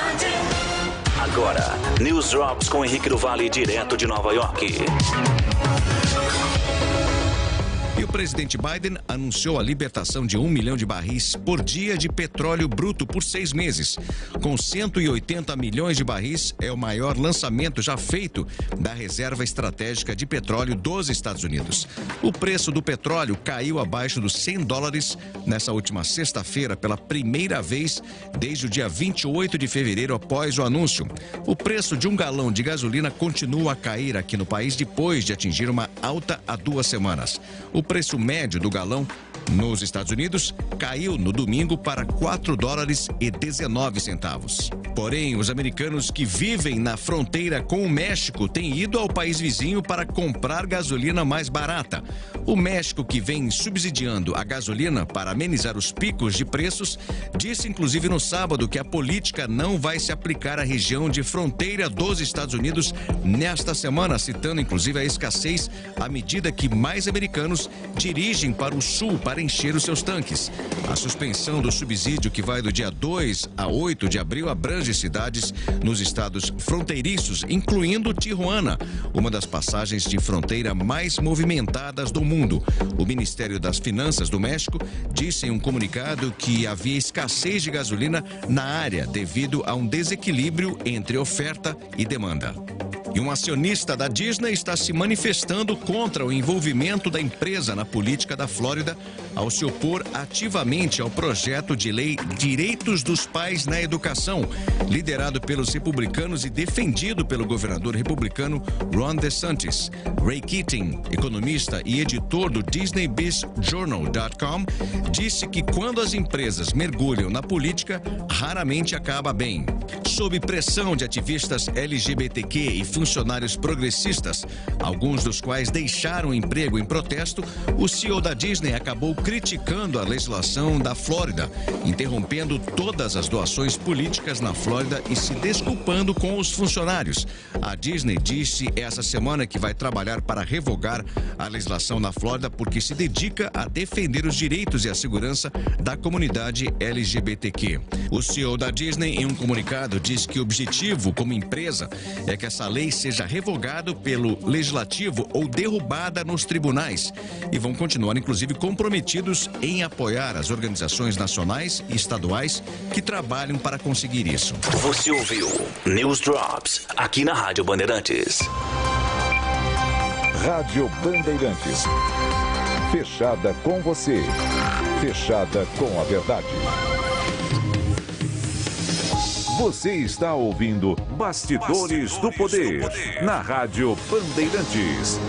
Agora, News Drops com Henrique do Vale, direto de Nova York. E o presidente Biden anunciou a libertação de 1 milhão de barris por dia de petróleo bruto por 6 meses. Com 180 milhões de barris, é o maior lançamento já feito da reserva estratégica de petróleo dos Estados Unidos. O preço do petróleo caiu abaixo dos $100 nessa última sexta-feira pela primeira vez desde o dia 28 de fevereiro após o anúncio. O preço de um galão de gasolina continua a cair aqui no país depois de atingir uma alta há 2 semanas. O preço médio do galão nos Estados Unidos caiu no domingo para $4,19. Porém, os americanos que vivem na fronteira com o México têm ido ao país vizinho para comprar gasolina mais barata. O México, que vem subsidiando a gasolina para amenizar os picos de preços, disse inclusive no sábado que a política não vai se aplicar à região de fronteira dos Estados Unidos nesta semana, citando inclusive a escassez à medida que mais americanos dirigem para o sul para encher os seus tanques. A suspensão do subsídio, que vai do dia 2 a 8 de abril, abrange grandes cidades nos estados fronteiriços, incluindo Tijuana, uma das passagens de fronteira mais movimentadas do mundo. O Ministério das Finanças do México disse em um comunicado que havia escassez de gasolina na área devido a um desequilíbrio entre oferta e demanda. E um acionista da Disney está se manifestando contra o envolvimento da empresa na política da Flórida ao se opor ativamente ao projeto de lei Direitos dos Pais na Educação, liderado pelos republicanos e defendido pelo governador republicano Ron DeSantis. Ray Keating, economista e editor do DisneyBizJournal.com, disse que quando as empresas mergulham na política, raramente acaba bem. Sob pressão de ativistas LGBTQ e funcionários progressistas, alguns dos quais deixaram o emprego em protesto, o CEO da Disney acabou criticando a legislação da Flórida, interrompendo todas as doações políticas na Flórida e se desculpando com os funcionários. A Disney disse essa semana que vai trabalhar para revogar a legislação na Flórida porque se dedica a defender os direitos e a segurança da comunidade LGBTQ. O CEO da Disney, em um comunicado, diz que o objetivo como empresa é que essa lei seja revogada pelo legislativo ou derrubada nos tribunais e vão continuar, inclusive, comprometidos em apoiar as organizações nacionais e estaduais que trabalham para conseguir isso. Você ouviu News Drops aqui na Rádio Bandeirantes. Rádio Bandeirantes. Fechada com você. Fechada com a verdade. Você está ouvindo Bastidores do Poder, na Rádio Bandeirantes.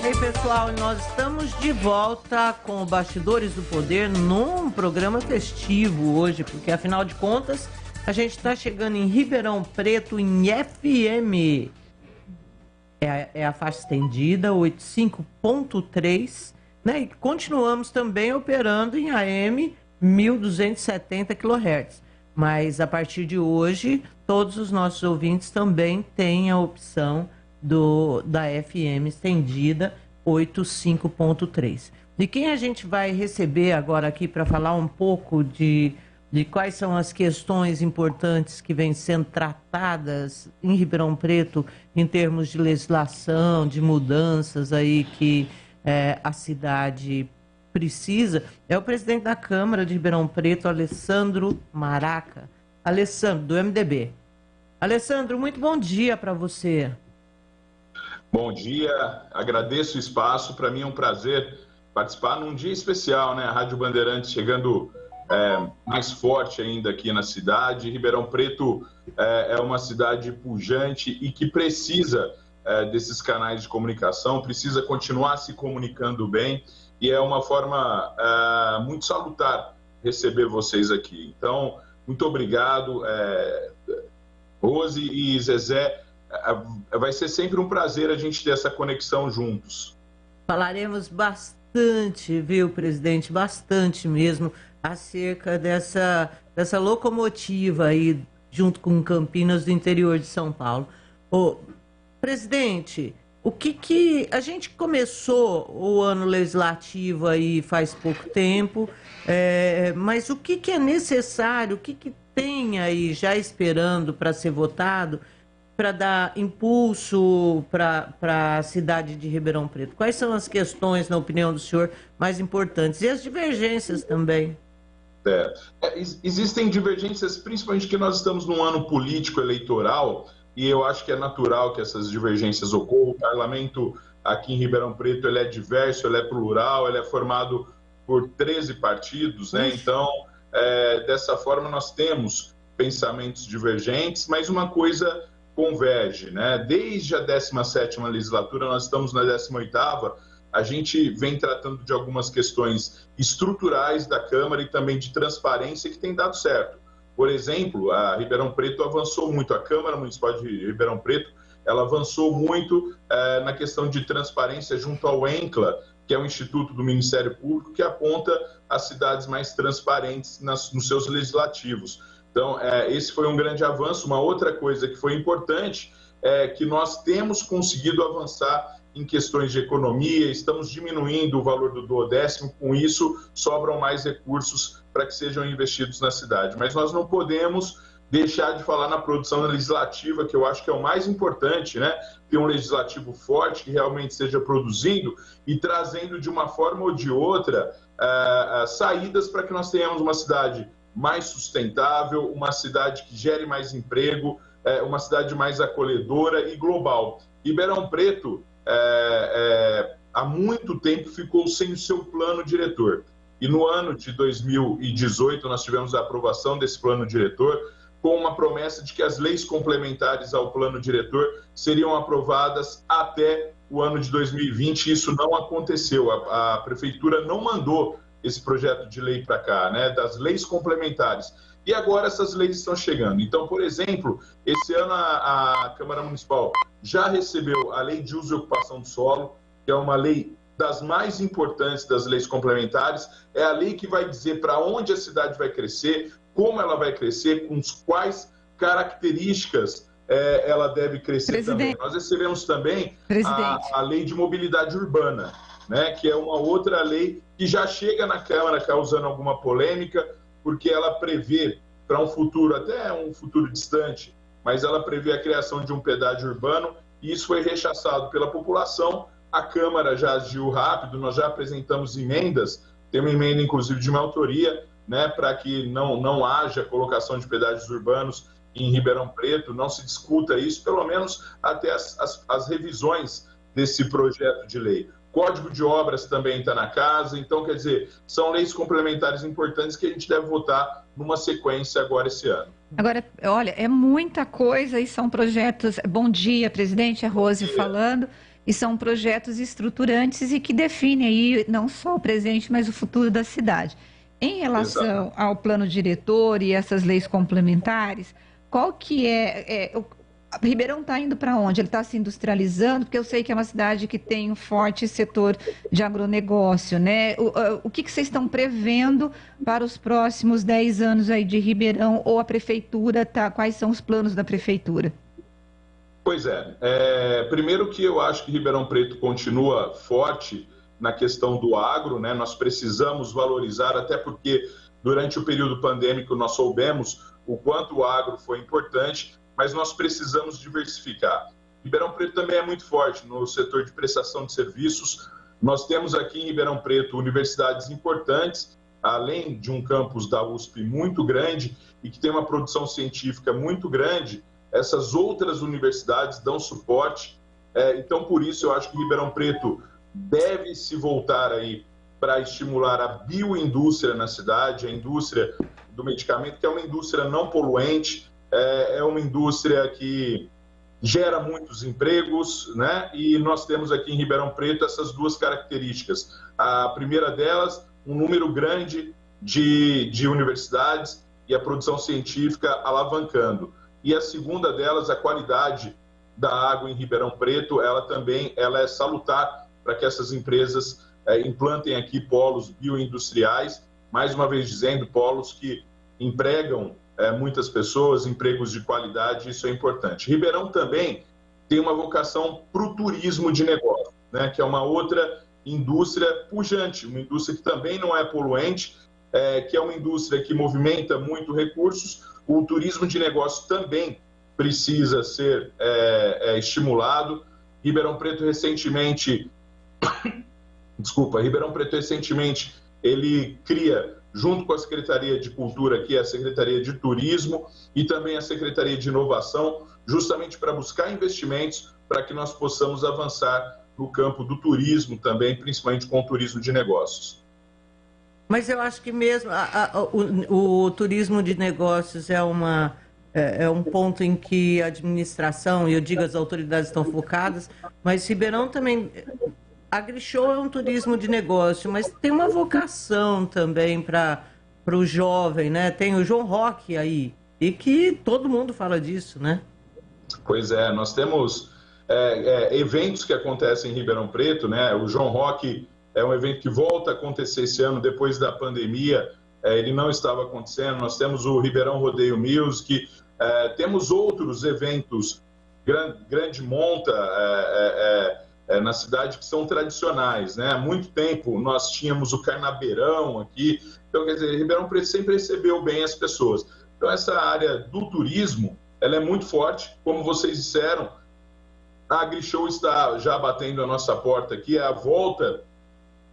Ei, pessoal, nós estamos de volta com o Bastidores do Poder num programa festivo hoje, porque afinal de contas a gente está chegando em Ribeirão Preto em FM. É a faixa estendida, 85.3. Né? E continuamos também operando em AM 1270 kHz. Mas a partir de hoje, todos os nossos ouvintes também têm a opção da FM estendida 85.3. E quem a gente vai receber agora aqui para falar um pouco de quais são as questões importantes que vêm sendo tratadas em Ribeirão Preto em termos de legislação, de mudanças aí que a cidade precisa, é o presidente da Câmara de Ribeirão Preto, Alessandro Maraca. Alessandro, do MDB. Alessandro, muito bom dia para você. Bom dia, agradeço o espaço, para mim é um prazer participar num dia especial, né? A Rádio Bandeirantes chegando mais forte ainda aqui na cidade. Ribeirão Preto é uma cidade pujante e que precisa desses canais de comunicação, precisa continuar se comunicando bem e é uma forma muito salutar receber vocês aqui. Então, muito obrigado, Rose e Zezé. Vai ser sempre um prazer a gente ter essa conexão juntos. Falaremos bastante, viu, presidente? Bastante mesmo, acerca dessa locomotiva aí, junto com Campinas, do interior de São Paulo. Presidente, o que a gente começou o ano legislativo aí faz pouco tempo, mas o que é necessário, o que tem aí já esperando para ser votado para dar impulso para a cidade de Ribeirão Preto? Quais são as questões, na opinião do senhor, mais importantes? E as divergências também? Existem divergências, principalmente que nós estamos num ano político eleitoral, e eu acho que é natural que essas divergências ocorram. O parlamento aqui em Ribeirão Preto ele é diverso, ele é plural, ele é formado por 13 partidos, né? Então, dessa forma, nós temos pensamentos divergentes, mas uma coisa converge, né? Desde a 17ª legislatura, nós estamos na 18ª, a gente vem tratando de algumas questões estruturais da Câmara e também de transparência que tem dado certo. Por exemplo, a Ribeirão Preto avançou muito, a Câmara Municipal de Ribeirão Preto, ela avançou muito na questão de transparência junto ao ENCLA, que é o Instituto do Ministério Público, que aponta as cidades mais transparentes nos seus legislativos. Então, esse foi um grande avanço. Uma outra coisa que foi importante é que nós temos conseguido avançar em questões de economia, estamos diminuindo o valor do duodécimo, com isso sobram mais recursos para que sejam investidos na cidade. Mas nós não podemos deixar de falar na produção legislativa, que eu acho que é o mais importante, né? Ter um legislativo forte que realmente esteja produzindo e trazendo de uma forma ou de outra saídas para que nós tenhamos uma cidade mais sustentável, uma cidade que gere mais emprego, uma cidade mais acolhedora e global. Ribeirão Preto, há muito tempo, ficou sem o seu plano diretor. E no ano de 2018, nós tivemos a aprovação desse plano diretor, com uma promessa de que as leis complementares ao plano diretor seriam aprovadas até o ano de 2020. Isso não aconteceu. A prefeitura não mandou esse projeto de lei para cá, né, das leis complementares. E agora essas leis estão chegando. Então, por exemplo, esse ano a Câmara Municipal já recebeu a Lei de Uso e Ocupação do Solo, que é uma lei das mais importantes das leis complementares. É a lei que vai dizer para onde a cidade vai crescer, como ela vai crescer, com quais características ela deve crescer também. Nós recebemos também a Lei de Mobilidade Urbana, né, que é uma outra lei que já chega na Câmara causando alguma polêmica, porque ela prevê, para um futuro, até um futuro distante, mas ela prevê a criação de um pedágio urbano, e isso foi rechaçado pela população. A Câmara já agiu rápido, nós já apresentamos emendas, tem uma emenda, inclusive, de minha autoria, né, para que não haja colocação de pedágios urbanos em Ribeirão Preto, não se discuta isso, pelo menos até as revisões desse projeto de lei. Código de Obras também está na casa, então, quer dizer, são leis complementares importantes que a gente deve votar numa sequência agora esse ano. Agora, olha, é muita coisa e são projetos... Bom dia, presidente, é Rose falando. E são projetos estruturantes e que definem aí não só o presente, mas o futuro da cidade. Em relação ao plano diretor e essas leis complementares, qual que Ribeirão está indo para onde? Ele está se industrializando? Porque eu sei que é uma cidade que tem um forte setor de agronegócio, né? O que vocês estão prevendo para os próximos 10 anos aí de Ribeirão, ou a prefeitura, quais são os planos da prefeitura? Pois primeiro que eu acho que Ribeirão Preto continua forte na questão do agro, né? Nós precisamos valorizar, até porque durante o período pandêmico nós soubemos o quanto o agro foi importante, mas nós precisamos diversificar. Ribeirão Preto também é muito forte no setor de prestação de serviços. Nós temos aqui em Ribeirão Preto universidades importantes, além de um campus da USP muito grande e que tem uma produção científica muito grande. Essas outras universidades dão suporte. Então, por isso, eu acho que Ribeirão Preto deve se voltar aí para estimular a bioindústria na cidade, a indústria do medicamento, que é uma indústria não poluente, é uma indústria que gera muitos empregos, né? E nós temos aqui em Ribeirão Preto essas duas características. A primeira delas, um número grande de universidades e a produção científica alavancando. E a segunda delas, a qualidade da água em Ribeirão Preto, ela é salutar para que essas empresas implantem aqui polos bioindustriais, mais uma vez dizendo, polos que empregam muitas pessoas, empregos de qualidade, isso é importante. Ribeirão também tem uma vocação para o turismo de negócio, né, que é uma outra indústria pujante, uma indústria que também não é poluente, que é uma indústria que movimenta muito recursos. O turismo de negócio também precisa ser estimulado. Ribeirão Preto recentemente, ele cria, junto com a Secretaria de Cultura, que é a Secretaria de Turismo, e também a Secretaria de Inovação, justamente para buscar investimentos para que nós possamos avançar no campo do turismo também, principalmente com o turismo de negócios. Mas eu acho que mesmo o turismo de negócios é um ponto em que a administração, e eu digo as autoridades estão focadas, mas Ribeirão também... AgriShow é um turismo de negócio, mas tem uma vocação também para o jovem, né? Tem o João Rock aí, e que todo mundo fala disso, né? Pois é, nós temos eventos que acontecem em Ribeirão Preto, né? O João Rock é um evento que volta a acontecer esse ano, depois da pandemia, ele não estava acontecendo. Nós temos o Ribeirão Rodeio Music, temos outros eventos, Grande Monta, na cidade que são tradicionais, né? Há muito tempo nós tínhamos o Carnabeirão aqui, então, quer dizer, Ribeirão Preto sempre recebeu bem as pessoas. Então, essa área do turismo, ela é muito forte, como vocês disseram, a AgriShow está já batendo a nossa porta aqui, é a volta,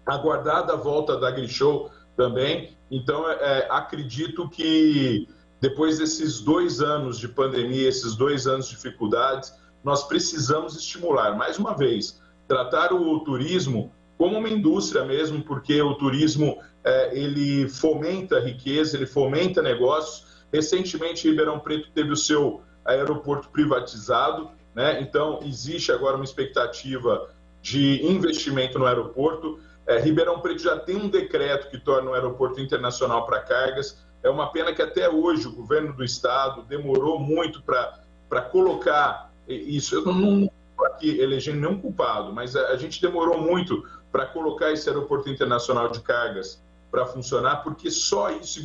a aguardada volta da AgriShow também, então, acredito que depois desses 2 anos de pandemia, esses 2 anos de dificuldades, nós precisamos estimular, mais uma vez, tratar o turismo como uma indústria mesmo, porque o turismo ele fomenta riqueza, ele fomenta negócios. Recentemente, Ribeirão Preto teve o seu aeroporto privatizado, né? Então, existe agora uma expectativa de investimento no aeroporto. Ribeirão Preto já tem um decreto que torna o aeroporto internacional para cargas. É uma pena que até hoje o governo do estado demorou muito para colocar isso. Eu não estou aqui elegendo nenhum culpado, mas a gente demorou muito para colocar esse aeroporto internacional de cargas para funcionar, porque só isso,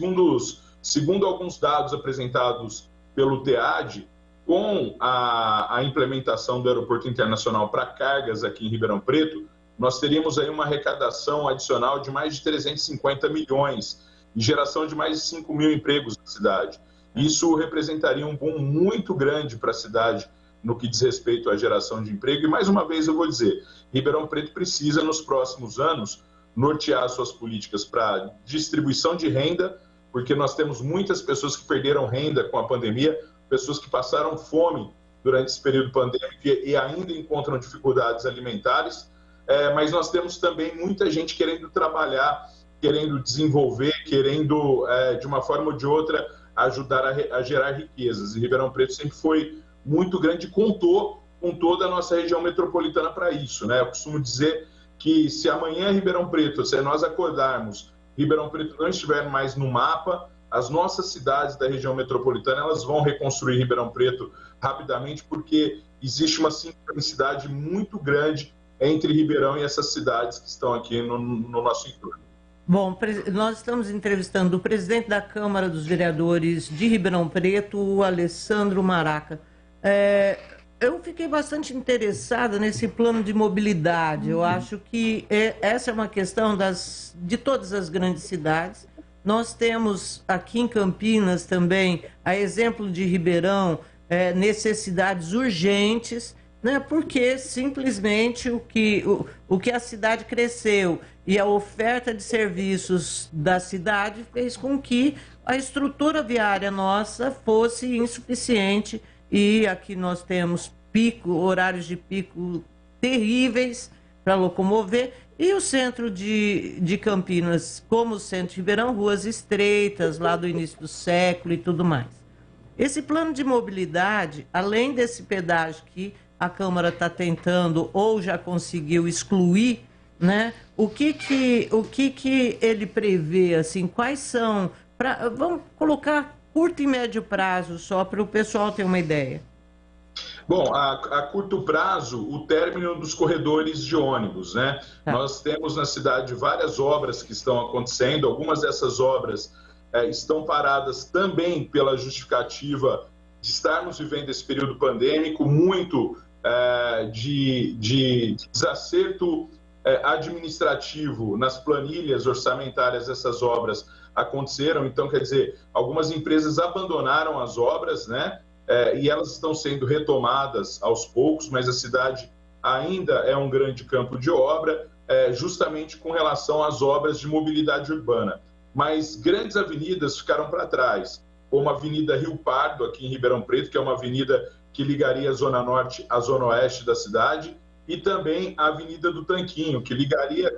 segundo alguns dados apresentados pelo TEAD, com a implementação do aeroporto internacional para cargas aqui em Ribeirão Preto, nós teríamos aí uma arrecadação adicional de mais de 350 milhões e geração de mais de 5 mil empregos na cidade. Isso representaria um boom muito grande para a cidade no que diz respeito à geração de emprego. E, mais uma vez, eu vou dizer, Ribeirão Preto precisa, nos próximos anos, nortear suas políticas para distribuição de renda, porque nós temos muitas pessoas que perderam renda com a pandemia, pessoas que passaram fome durante esse período pandêmico e ainda encontram dificuldades alimentares, mas nós temos também muita gente querendo trabalhar, querendo desenvolver, querendo, de uma forma ou de outra, ajudar a gerar riquezas. E Ribeirão Preto sempre foi muito grande e contou com toda a nossa região metropolitana para isso, né? Eu costumo dizer que se amanhã Ribeirão Preto, se nós acordarmos, Ribeirão Preto não estiver mais no mapa, as nossas cidades da região metropolitana, elas vão reconstruir Ribeirão Preto rapidamente, porque existe uma sincronicidade muito grande entre Ribeirão e essas cidades que estão aqui no nosso entorno. Bom, nós estamos entrevistando o presidente da Câmara dos Vereadores de Ribeirão Preto, o Alessandro Maraca. Eu fiquei bastante interessada nesse plano de mobilidade. Eu acho que essa é uma questão de todas as grandes cidades. Nós temos aqui em Campinas também, a exemplo de Ribeirão, necessidades urgentes, né? Porque simplesmente o que a cidade cresceu e a oferta de serviços da cidade fez com que a estrutura viária nossa fosse insuficiente. E aqui nós temos horários de pico terríveis para locomover. E o centro de Campinas, como o centro de Ribeirão, ruas estreitas, lá do início do século e tudo mais. Esse plano de mobilidade, além desse pedágio que a Câmara está tentando ou já conseguiu excluir, né? O que ele prevê, assim, quais são... vamos colocar curto e médio prazo, só para o pessoal ter uma ideia. Bom, a curto prazo, o término dos corredores de ônibus, né? Nós temos na cidade várias obras que estão acontecendo, algumas dessas obras estão paradas também pela justificativa de estarmos vivendo esse período pandêmico, muito de desacerto administrativo nas planilhas orçamentárias dessas obras aconteceram. Então, quer dizer, algumas empresas abandonaram as obras, né? E elas estão sendo retomadas aos poucos, mas a cidade ainda é um grande campo de obra, justamente com relação às obras de mobilidade urbana. Mas grandes avenidas ficaram para trás, como a Avenida Rio Pardo, aqui em Ribeirão Preto, que é uma avenida que ligaria a Zona Norte à Zona Oeste da cidade, e também a Avenida do Tanquinho, que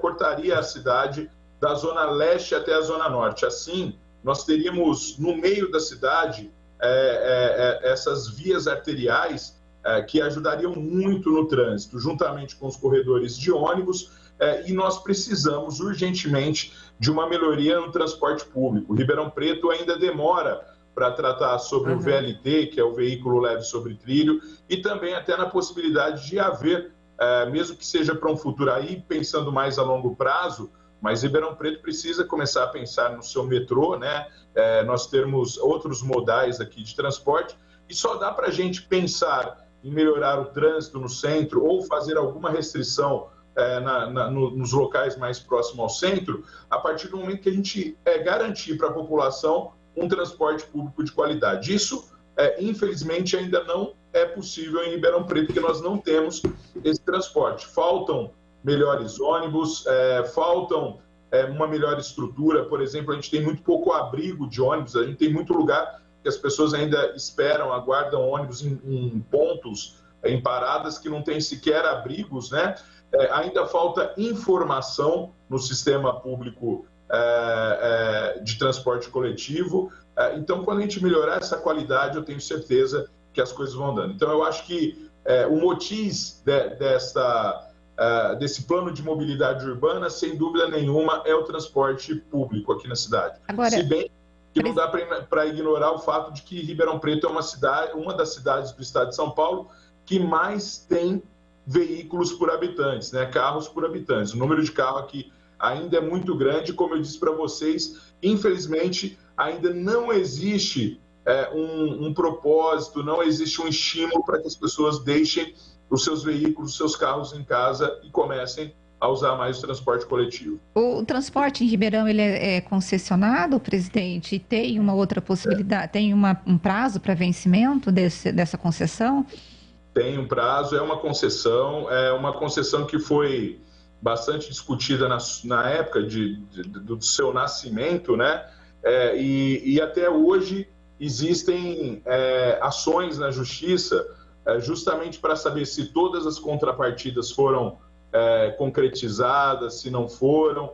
cortaria a cidade da Zona Leste até a Zona Norte. Assim, nós teríamos no meio da cidade essas vias arteriais que ajudariam muito no trânsito, juntamente com os corredores de ônibus, e nós precisamos urgentemente de uma melhoria no transporte público. Ribeirão Preto ainda demora para tratar sobre o VLT, que é o veículo leve sobre trilho, e também até na possibilidade de haver, mesmo que seja para um futuro aí, pensando mais a longo prazo, mas Ribeirão Preto precisa começar a pensar no seu metrô, né? Nós temos outros modais aqui de transporte, e só dá para a gente pensar em melhorar o trânsito no centro ou fazer alguma restrição nos locais mais próximos ao centro, a partir do momento que a gente garantir para a população um transporte público de qualidade. Isso, infelizmente, ainda não é possível em Ribeirão Preto, porque nós não temos esse transporte. Faltam melhores ônibus, faltam uma melhor estrutura. Por exemplo, a gente tem muito pouco abrigo de ônibus, a gente tem muito lugar que as pessoas ainda esperam, aguardam ônibus em pontos, em paradas que não tem sequer abrigos, né? Ainda falta informação no sistema público de transporte coletivo. Então, quando a gente melhorar essa qualidade, eu tenho certeza que as coisas vão andando. Então, eu acho que o motivo desse plano de mobilidade urbana, sem dúvida nenhuma, é o transporte público aqui na cidade. Agora, se bem que não dá para ignorar o fato de que Ribeirão Preto é uma das cidades do estado de São Paulo que mais tem veículos por habitantes, né? Carros por habitantes. O número de carros aqui ainda é muito grande. Como eu disse para vocês, infelizmente, ainda não existe um propósito, não existe um estímulo para que as pessoas deixem os seus veículos, os seus carros em casa e comecem a usar mais o transporte coletivo. O transporte em Ribeirão, ele é concessionado, presidente? E tem uma outra possibilidade? Tem um prazo para vencimento dessa concessão? Tem um prazo, é uma concessão que foi bastante discutida na época do seu nascimento, né? E até hoje existem ações na justiça justamente para saber se todas as contrapartidas foram concretizadas, se não foram.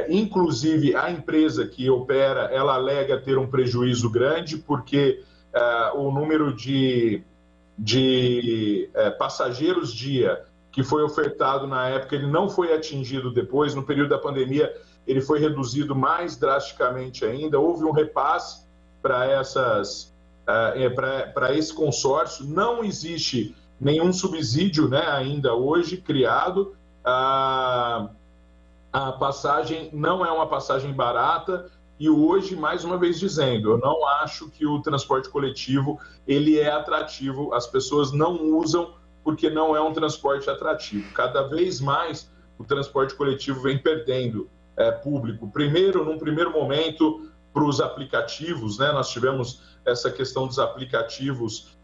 Inclusive, a empresa que opera, ela alega ter um prejuízo grande, porque o número de passageiros dia que foi ofertado na época, ele não foi atingido depois. No período da pandemia, ele foi reduzido mais drasticamente ainda. Houve um repasse para esse consórcio. Não existe nenhum subsídio, né, ainda hoje criado. A passagem não é uma passagem barata. E hoje, mais uma vez dizendo, eu não acho que o transporte coletivo ele é atrativo. As pessoas não usam porque não é um transporte atrativo. Cada vez mais o transporte coletivo vem perdendo público. Primeiro, num primeiro momento, para os aplicativos, né? Nós tivemos essa questão dos aplicativos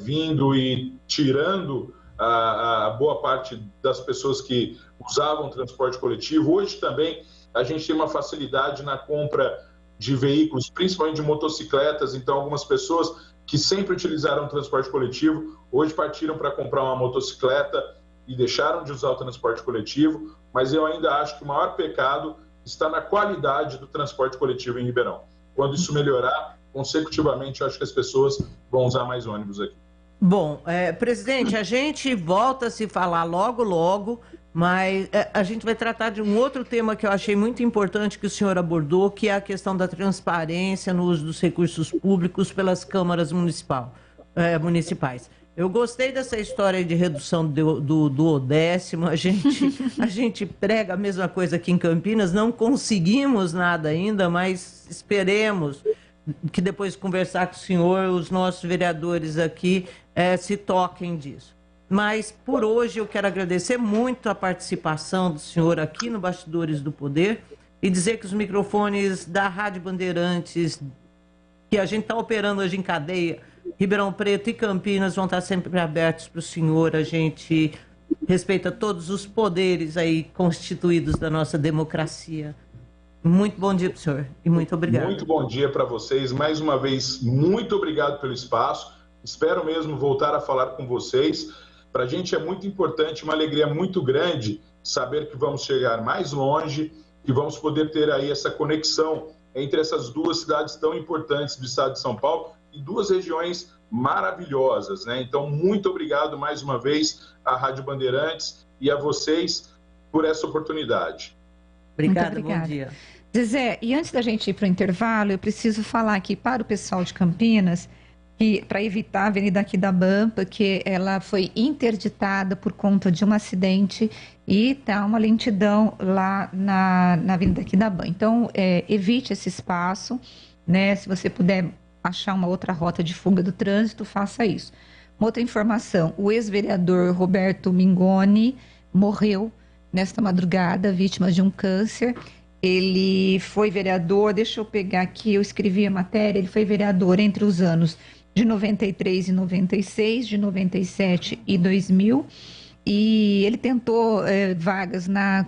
vindo e tirando a boa parte das pessoas que usavam transporte coletivo. Hoje também a gente tem uma facilidade na compra de veículos, principalmente de motocicletas. Então, algumas pessoas que sempre utilizaram o transporte coletivo, hoje partiram para comprar uma motocicleta e deixaram de usar o transporte coletivo. Mas eu ainda acho que o maior pecado está na qualidade do transporte coletivo em Ribeirão. Quando isso melhorar, consecutivamente, eu acho que as pessoas vão usar mais ônibus aqui. Bom, presidente, a gente volta a se falar logo, mas a gente vai tratar de um outro tema que eu achei muito importante que o senhor abordou, que é a questão da transparência no uso dos recursos públicos pelas câmaras municipais. Eu gostei dessa história de redução do Odécimo. A gente prega a mesma coisa aqui em Campinas, não conseguimos nada ainda, mas esperemos que depois de conversar com o senhor, os nossos vereadores aqui se toquem disso. Mas, por hoje, eu quero agradecer muito a participação do senhor aqui no Bastidores do Poder e dizer que os microfones da Rádio Bandeirantes, que a gente está operando hoje em cadeia, Ribeirão Preto e Campinas, vão estar sempre abertos para o senhor. A gente respeita todos os poderes aí constituídos da nossa democracia. Muito bom dia para o senhor e muito obrigado. Muito bom dia para vocês. Mais uma vez, muito obrigado pelo espaço. Espero mesmo voltar a falar com vocês. Para a gente é muito importante, uma alegria muito grande saber que vamos chegar mais longe, que vamos poder ter aí essa conexão entre essas duas cidades tão importantes do estado de São Paulo e duas regiões maravilhosas, né? Então, muito obrigado mais uma vez à Rádio Bandeirantes e a vocês por essa oportunidade. Obrigada, bom dia. Zezé, e antes da gente ir para o intervalo, eu preciso falar aqui para o pessoal de Campinas que, para evitar a Avenida Aquidabã, porque ela foi interditada por conta de um acidente e está uma lentidão lá na Avenida Aquidabã. Então, evite esse espaço, né? Se você puder achar uma outra rota de fuga do trânsito, faça isso. Uma outra informação, o ex-vereador Roberto Mingoni morreu nesta madrugada, vítima de um câncer. Ele foi vereador, deixa eu pegar aqui, eu escrevi a matéria, ele foi vereador entre os anos de 93 e 96, de 97 e 2000, e ele tentou vagas na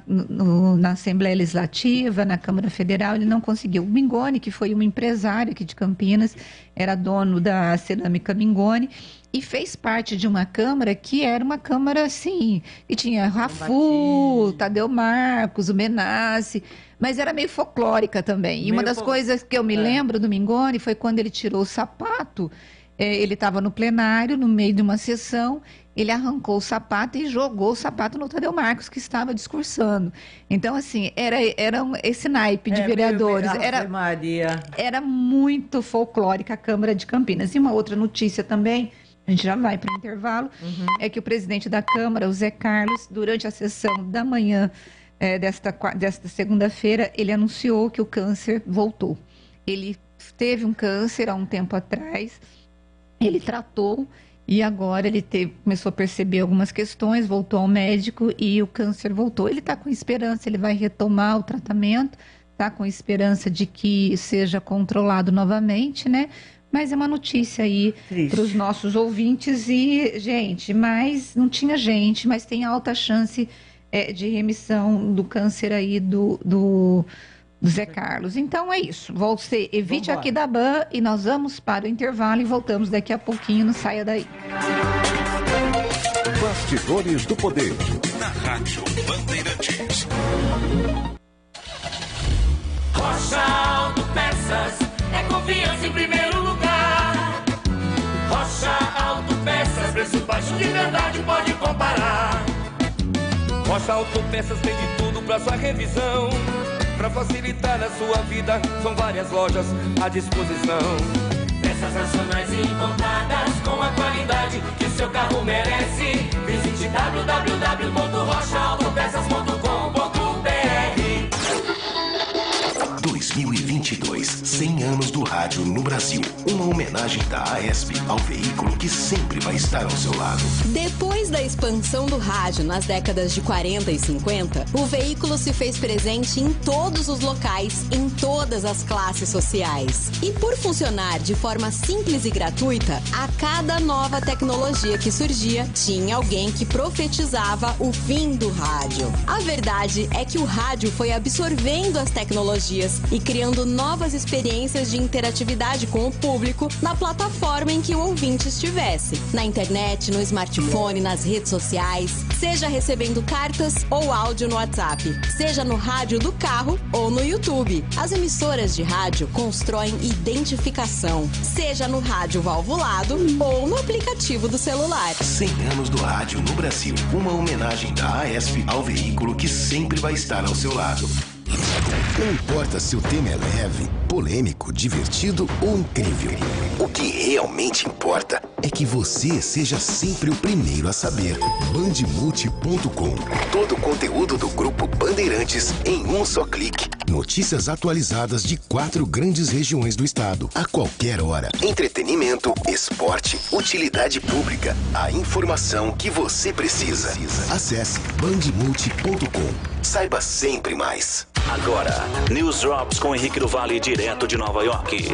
Assembleia Legislativa, na Câmara Federal, ele não conseguiu. O Mingoni, que foi um empresário aqui de Campinas, era dono da Cerâmica Mingoni, e fez parte de uma Câmara que era uma Câmara, assim, que tinha Rafu, Tadeu Marcos, o Menassi, mas era meio folclórica também. E uma das coisas que eu me lembro do Mingoni foi quando ele tirou o sapato, ele estava no plenário, no meio de uma sessão, ele arrancou o sapato e jogou o sapato no Tadeu Marcos, que estava discursando. Então, assim, era esse naipe de vereadores. Era muito folclórica a Câmara de Campinas. E uma outra notícia também, a gente já vai para o intervalo, é que o presidente da Câmara, o Zé Carlos, durante a sessão da manhã desta segunda-feira, ele anunciou que o câncer voltou. Ele teve um câncer há um tempo atrás, ele tratou e agora ele começou a perceber algumas questões, voltou ao médico e o câncer voltou. Ele está com esperança, ele vai retomar o tratamento, está com esperança de que seja controlado novamente, né? Mas é uma notícia aí para os nossos ouvintes e, gente, mas não tinha gente, mas tem alta chance de remissão do câncer aí do Zé Carlos. Então é isso. Você evite aqui da Ban e nós vamos para o intervalo e voltamos daqui a pouquinho. Não saia daí. Bastidores do Poder. Na Rádio Bandeirantes. Rocha Autopeças é confiança em primeiro lugar. Rocha Autopeças, preço baixo de verdade, pode comparar. Rocha Autopeças tem de tudo pra sua revisão. Pra facilitar a sua vida, são várias lojas à disposição. Peças nacionais e importadas com a qualidade que o seu carro merece. Visite www.rochaautopeças.com.br. 2022, 100 anos do rádio no Brasil. Uma homenagem da AESP ao veículo que sempre vai estar ao seu lado. Depois da expansão do rádio nas décadas de 40 e 50, o veículo se fez presente em todos os locais, em todas as classes sociais. E por funcionar de forma simples e gratuita, a cada nova tecnologia que surgia, tinha alguém que profetizava o fim do rádio. A verdade é que o rádio foi absorvendo as tecnologias e criando novas experiências de interatividade com o público na plataforma em que o ouvinte estivesse. Na internet, no smartphone, nas redes sociais, seja recebendo cartas ou áudio no WhatsApp, seja no rádio do carro ou no YouTube. As emissoras de rádio constroem identificação, seja no rádio valvulado ou no aplicativo do celular. 100 anos do rádio no Brasil. Uma homenagem da AESP ao veículo que sempre vai estar ao seu lado. Não importa se o tema é leve, polêmico, divertido ou incrível. O que realmente importa é que você seja sempre o primeiro a saber. Bandemulti.com. Todo o conteúdo do Grupo Bandeirantes em um só clique. Notícias atualizadas de 4 grandes regiões do estado, a qualquer hora. Entretenimento, esporte, utilidade pública. A informação que você precisa. Acesse bandemulti.com. Saiba sempre mais. Agora, News Drops com Henrique do Vale, direto de Nova York.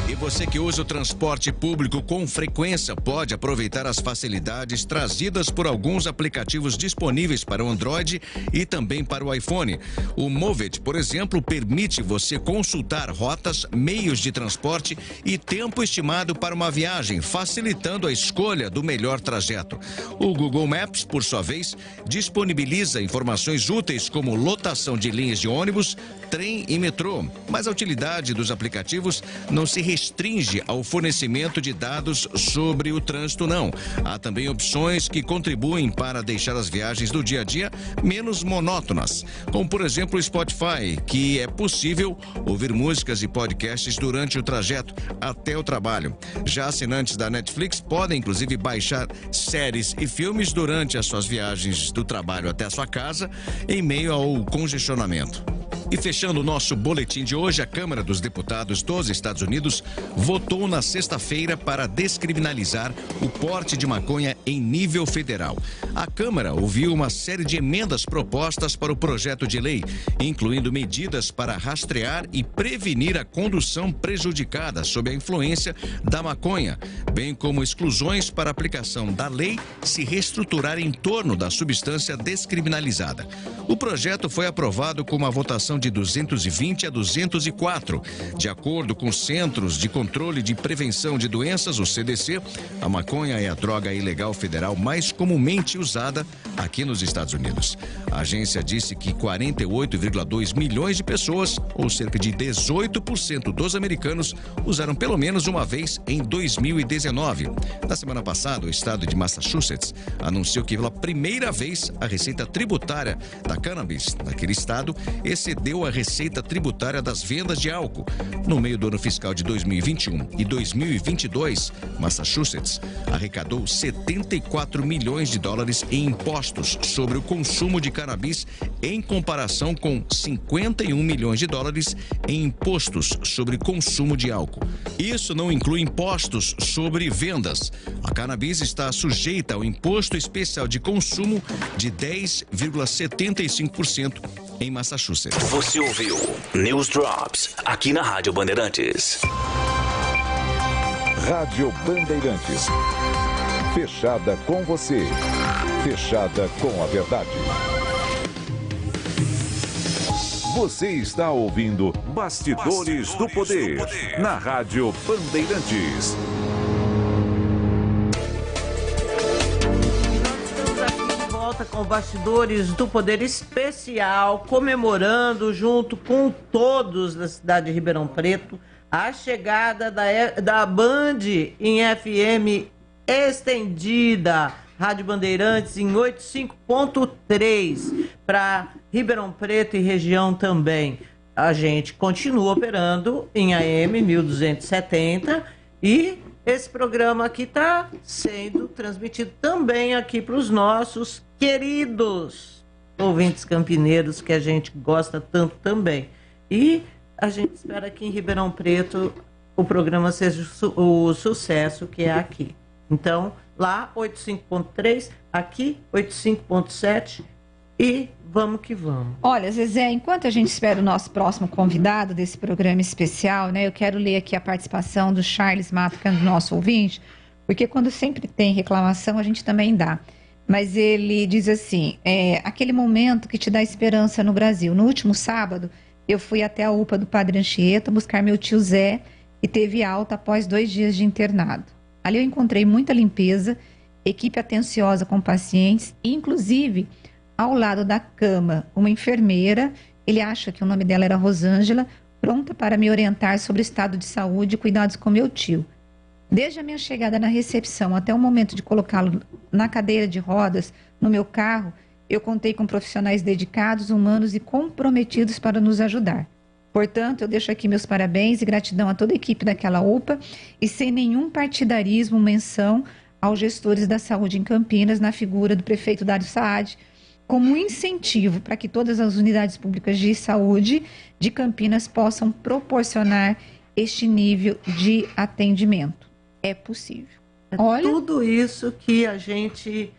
E você que usa o transporte público com frequência pode aproveitar as facilidades trazidas por alguns aplicativos disponíveis para o Android e também para o iPhone. O Movet, por exemplo, permite você consultar rotas, meios de transporte e tempo estimado para uma viagem, facilitando a escolha do melhor trajeto. O Google Maps, por sua vez, disponibiliza informações úteis como lotação de linhas de ônibus, trem e metrô. Mas a utilidade dos aplicativos não se restringe ao fornecimento de dados sobre o trânsito, não. Há também opções que contribuem para deixar as viagens do dia a dia menos monótonas, como por exemplo o Spotify, que é possível ouvir músicas e podcasts durante o trajeto até o trabalho. Já assinantes da Netflix podem inclusive baixar séries e filmes durante as suas viagens do trabalho até a sua casa, em meio ao congestionamento. E fechando o nosso boletim de hoje, a Câmara dos Deputados dos Estados Unidos votou na sexta-feira para descriminalizar o porte de maconha em nível federal. A Câmara ouviu uma série de emendas propostas para o projeto de lei, incluindo medidas para rastrear e prevenir a condução prejudicada sob a influência da maconha, bem como exclusões para a aplicação da lei se reestruturar em torno da substância descriminalizada. O projeto foi aprovado com uma votação de 220 a 204. De acordo com os Centros de Controle de Prevenção de Doenças, o CDC, a maconha é a droga ilegal federal mais comumente usada aqui nos Estados Unidos. A agência disse que 48,2 milhões de pessoas, ou cerca de 18% dos americanos, usaram pelo menos uma vez em 2019. Na semana passada, o estado de Massachusetts anunciou que pela primeira vez a receita tributária da cannabis naquele estado excedeu a receita tributária das vendas de álcool. No meio do ano fiscal de 2021 e 2022, Massachusetts arrecadou 74 milhões de dólares em impostos sobre o consumo de cannabis, em comparação com 51 milhões de dólares em impostos sobre consumo de álcool. Isso não inclui impostos sobre vendas. A cannabis está sujeita ao imposto especial de consumo de 10,75% em Massachusetts. Você ouviu News Drops aqui na Rádio Bandeirantes. Rádio Bandeirantes. Fechada com você. Fechada com a verdade. Você está ouvindo Bastidores do Poder na Rádio Bandeirantes. Com Bastidores do Poder especial, comemorando junto com todos da cidade de Ribeirão Preto a chegada da Band em FM estendida, Rádio Bandeirantes em 85.3 para Ribeirão Preto e região também. A gente continua operando em AM 1270 e esse programa aqui está sendo transmitido também aqui para os nossos queridos ouvintes campineiros, que a gente gosta tanto também. E a gente espera que em Ribeirão Preto o programa seja o sucesso que é aqui. Então, lá 85.3, aqui 85.7 e vamos que vamos. Olha, Zezé, enquanto a gente espera o nosso próximo convidado desse programa especial, né, eu quero ler aqui a participação do Charles Mato, que é do nosso ouvinte, porque quando sempre tem reclamação, a gente também dá. Mas ele diz assim, aquele momento que te dá esperança no Brasil. No último sábado, eu fui até a UPA do Padre Anchieta buscar meu tio Zé, que teve alta após 2 dias de internado. Ali eu encontrei muita limpeza, equipe atenciosa com pacientes, e inclusive, ao lado da cama, uma enfermeira, ele acha que o nome dela era Rosângela, pronta para me orientar sobre o estado de saúde e cuidados com meu tio. Desde a minha chegada na recepção até o momento de colocá-lo na cadeira de rodas, no meu carro, eu contei com profissionais dedicados, humanos e comprometidos para nos ajudar. Portanto, eu deixo aqui meus parabéns e gratidão a toda a equipe daquela UPA e sem nenhum partidarismo, menção aos gestores da saúde em Campinas, na figura do prefeito Dário Saad, como um incentivo para que todas as unidades públicas de saúde de Campinas possam proporcionar este nível de atendimento. É possível. Olha, tudo isso que a gente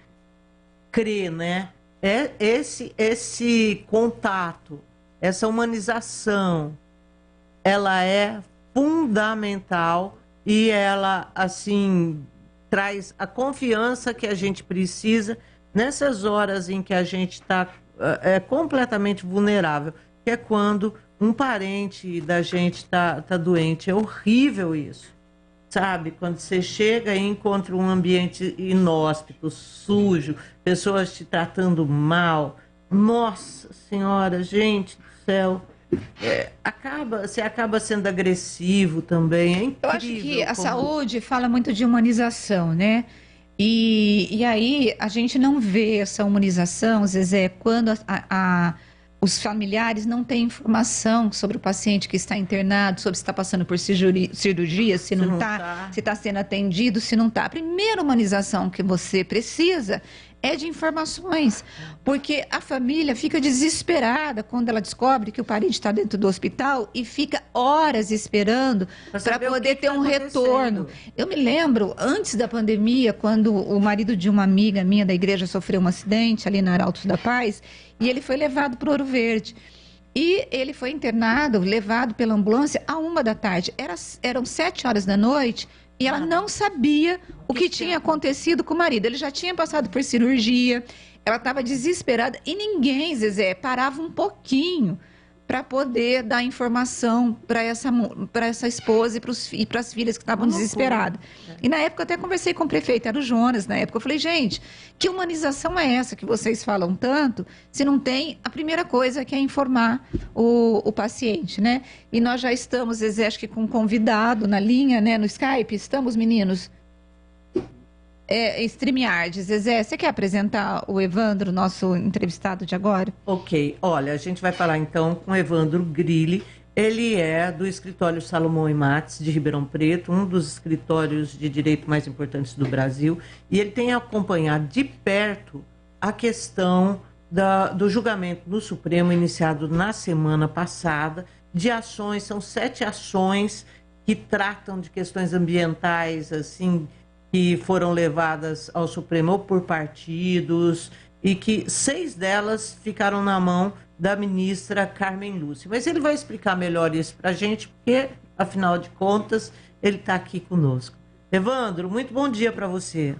crê, né? É esse contato, essa humanização, ela é fundamental e ela, assim, traz a confiança que a gente precisa nessas horas em que a gente está completamente vulnerável, que é quando um parente da gente está doente. É horrível isso, sabe? Quando você chega e encontra um ambiente inóspito, sujo, pessoas te tratando mal. Nossa Senhora, gente do céu. Você acaba sendo agressivo também. É incrível. Eu acho que a saúde fala muito de humanização, né? E aí a gente não vê essa humanização, Zezé, quando os familiares não têm informação sobre o paciente que está internado, sobre se está passando por cirurgia, se não está, se está sendo atendido, se não está. A primeira humanização que você precisa é de informações, porque a família fica desesperada quando ela descobre que o parente está dentro do hospital e fica horas esperando para poder ter um retorno. Eu me lembro, antes da pandemia, quando o marido de uma amiga minha da igreja sofreu um acidente ali na Arautos da Paz, e ele foi levado para Ouro Verde. E ele foi internado, levado pela ambulância à 1h da tarde. Eram 7 horas da noite e ela não sabia o que tinha acontecido com o marido. Ele já tinha passado por cirurgia, ela estava desesperada e ninguém, Zezé, parava um pouquinho para poder dar informação para essa esposa e para as filhas que estavam desesperadas. E na época eu até conversei com o prefeito, era o Jonas na época. Eu falei, gente, que humanização é essa que vocês falam tanto, se não tem a primeira coisa que é informar o paciente, né? E nós já estamos, Zezé, acho que com um convidado na linha, né, no Skype. Estamos, meninos? StreamYard. Zezé, você quer apresentar o Evandro, nosso entrevistado de agora? Ok. Olha, a gente vai falar então com o Evandro Grilli. Ele é do escritório Salomão e Matos, de Ribeirão Preto, um dos escritórios de direito mais importantes do Brasil. E ele tem acompanhado de perto a questão do julgamento no Supremo, iniciado na semana passada, de ações. São 7 ações que tratam de questões ambientais, assim, que foram levadas ao Supremo por partidos e que 6 delas ficaram na mão da ministra Carmen Lúcia. Mas ele vai explicar melhor isso para a gente, porque, afinal de contas, ele está aqui conosco. Evandro, muito bom dia para você.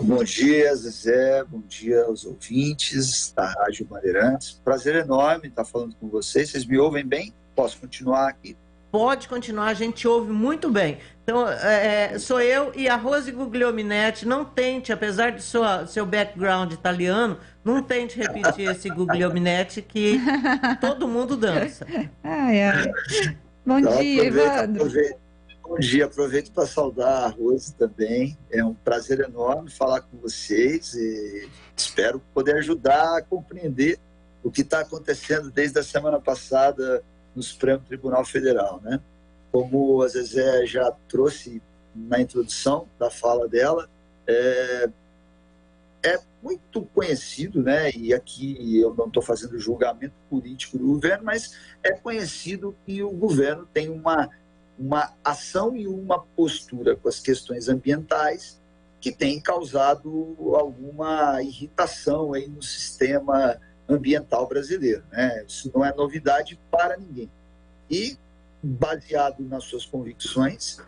Bom dia, Zezé. Bom dia aos ouvintes da Rádio Bandeirantes. Prazer enorme estar falando com vocês. Vocês me ouvem bem? Posso continuar aqui? Pode continuar, a gente ouve muito bem. Então, sou eu e a Rose Guglielminetti. Não tente, apesar do seu background italiano, não tente repetir esse Guglielminetti que todo mundo dança. Bom dia, Evandro. Bom dia, aproveito para saudar a Rose também. É um prazer enorme falar com vocês e espero poder ajudar a compreender o que está acontecendo desde a semana passada no Supremo Tribunal Federal, né? Como a Zezé já trouxe na introdução da fala dela, é muito conhecido, né? E aqui eu não estou fazendo julgamento político do governo, mas é conhecido que o governo tem uma ação e uma postura com as questões ambientais que tem causado alguma irritação aí no sistema ambiental brasileiro, né? Isso não é novidade para ninguém. E, baseado nas suas convicções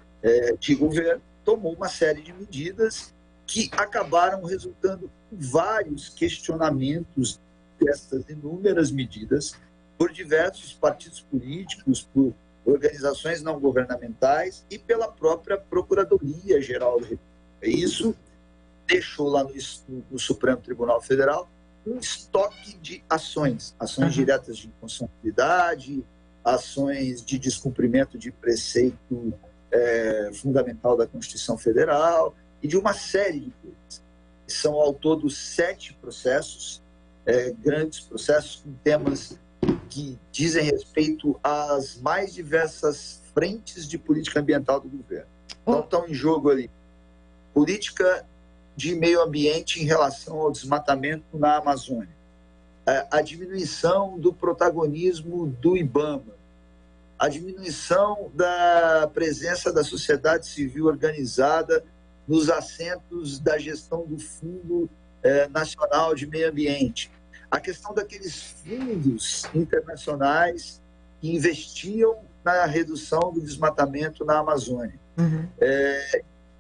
de governo, tomou uma série de medidas que acabaram resultando em vários questionamentos dessas inúmeras medidas por diversos partidos políticos, por organizações não governamentais e pela própria Procuradoria-Geral da República. Isso deixou lá no Supremo Tribunal Federal um estoque de ações diretas de inconstitucionalidade, ações de descumprimento de preceito fundamental da Constituição Federal e de uma série de coisas. São ao todo 7 processos, grandes processos com temas que dizem respeito às mais diversas frentes de política ambiental do governo. Então estão em jogo ali política de meio ambiente em relação ao desmatamento na Amazônia, a diminuição do protagonismo do IBAMA, a diminuição da presença da sociedade civil organizada nos assentos da gestão do Fundo Nacional de Meio Ambiente, a questão daqueles fundos internacionais que investiam na redução do desmatamento na Amazônia.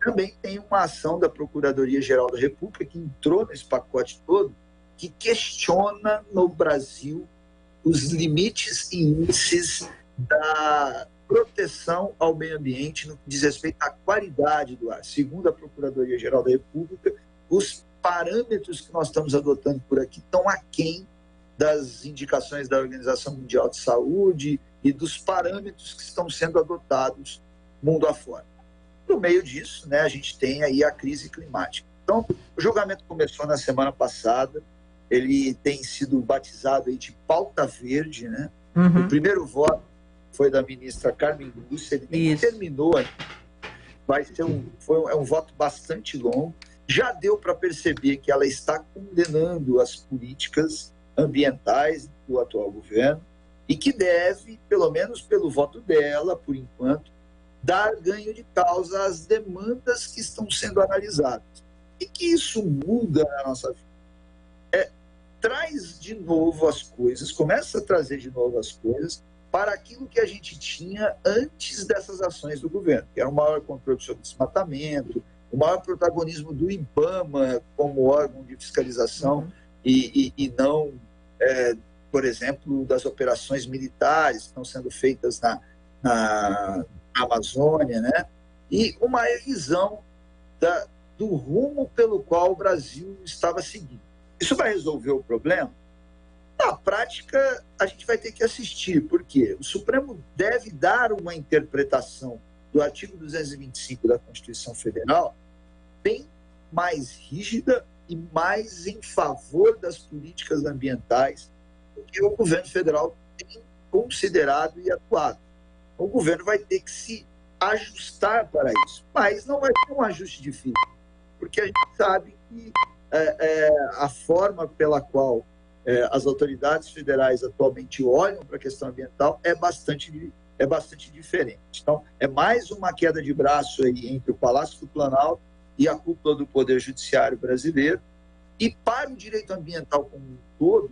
Também tem uma ação da Procuradoria-Geral da República que entrou nesse pacote todo, que questiona no Brasil os limites e índices da proteção ao meio ambiente no que diz respeito à qualidade do ar. Segundo a Procuradoria-Geral da República, os parâmetros que nós estamos adotando por aqui estão aquém das indicações da Organização Mundial de Saúde e dos parâmetros que estão sendo adotados mundo afora. No meio disso, né, a gente tem aí a crise climática. Então, o julgamento começou na semana passada, ele tem sido batizado aí de pauta verde, né? O primeiro voto foi da ministra Carmen Lúcia, ele nem terminou, foi um voto bastante longo, já deu para perceber que ela está condenando as políticas ambientais do atual governo e que deve, pelo menos pelo voto dela, por enquanto, dar ganho de causa às demandas que estão sendo analisadas. E que isso muda na nossa vida? Traz de novo as coisas, começa a trazer de novo as coisas para aquilo que a gente tinha antes dessas ações do governo, que era o maior controle sobre o desmatamento, o maior protagonismo do IBAMA como órgão de fiscalização e não, por exemplo, das operações militares que estão sendo feitas na Amazônia, né? E uma revisão do rumo pelo qual o Brasil estava seguindo. Isso vai resolver o problema? Na prática, a gente vai ter que assistir, porque o Supremo deve dar uma interpretação do artigo 225 da Constituição Federal bem mais rígida e mais em favor das políticas ambientais do que o governo federal tem considerado e atuado. O governo vai ter que se ajustar para isso, mas não vai ter um ajuste difícil, porque a gente sabe que a forma pela qual as autoridades federais atualmente olham para a questão ambiental é bastante diferente. Então, é mais uma queda de braço aí entre o Palácio do Planalto e a cúpula do Poder Judiciário brasileiro. E para o direito ambiental como um todo,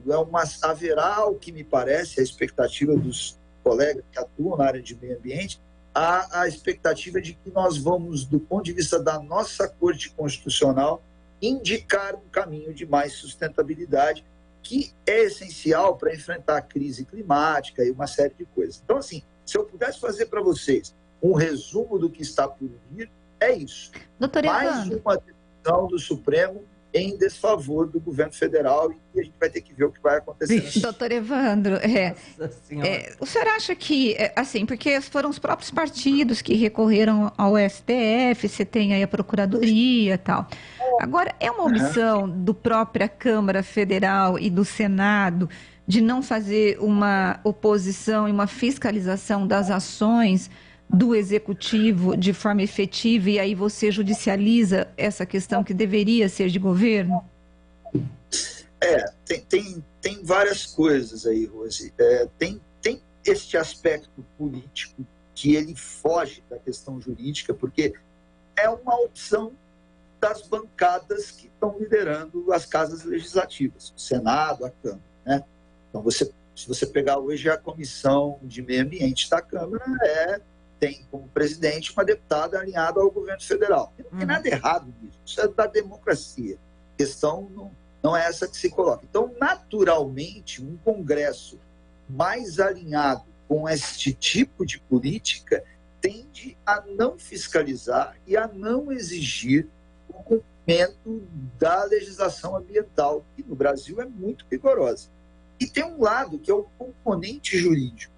haverá, ao que me parece, a expectativa dos colegas que atuam na área de meio ambiente, a expectativa de que nós vamos, do ponto de vista da nossa Corte Constitucional, indicar um caminho de mais sustentabilidade, que é essencial para enfrentar a crise climática e uma série de coisas. Então, assim, se eu pudesse fazer para vocês um resumo do que está por vir, é isso. Doutor Mais Evandro, uma decisão do Supremo em desfavor do governo federal e a gente vai ter que ver o que vai acontecer. Doutor Evandro, o senhor acha que, assim, porque foram os próprios partidos que recorreram ao STF, você tem aí a Procuradoria e tal. Agora, é uma opção do própria Câmara Federal e do Senado de não fazer uma oposição e uma fiscalização das ações do Executivo de forma efetiva e aí você judicializa essa questão que deveria ser de governo? Tem várias coisas aí, Rose. Tem este aspecto político que ele foge da questão jurídica, porque é uma opção das bancadas que estão liderando as casas legislativas, o Senado, a Câmara, né? Então, se você pegar hoje a Comissão de Meio Ambiente da Câmara, tem como presidente uma deputada alinhada ao governo federal. Não tem nada errado nisso, isso é da democracia. A questão não é essa que se coloca. Então, naturalmente, um Congresso mais alinhado com este tipo de política tende a não fiscalizar e a não exigir o cumprimento da legislação ambiental, que no Brasil é muito rigorosa. E tem um lado que é o componente jurídico.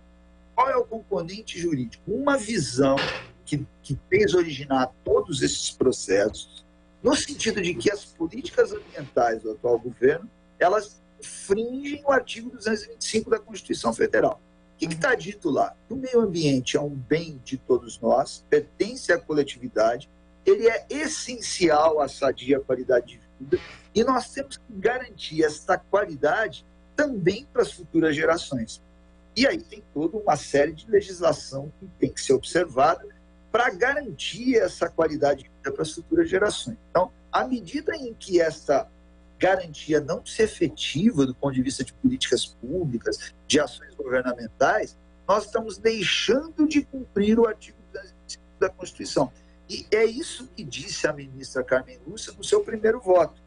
Qual é o componente jurídico? Uma visão que fez originar todos esses processos, no sentido de que as políticas ambientais do atual governo, elas infringem o artigo 225 da Constituição Federal. O que está dito lá? O meio ambiente é um bem de todos nós, pertence à coletividade, ele é essencial à sadia qualidade de vida e nós temos que garantir esta qualidade também para as futuras gerações. E aí tem toda uma série de legislação que tem que ser observada para garantir essa qualidade de vida para as futuras gerações. Então, à medida em que essa garantia não se efetiva do ponto de vista de políticas públicas, de ações governamentais, nós estamos deixando de cumprir o artigo 225 da Constituição. E é isso que disse a ministra Carmen Lúcia no seu primeiro voto.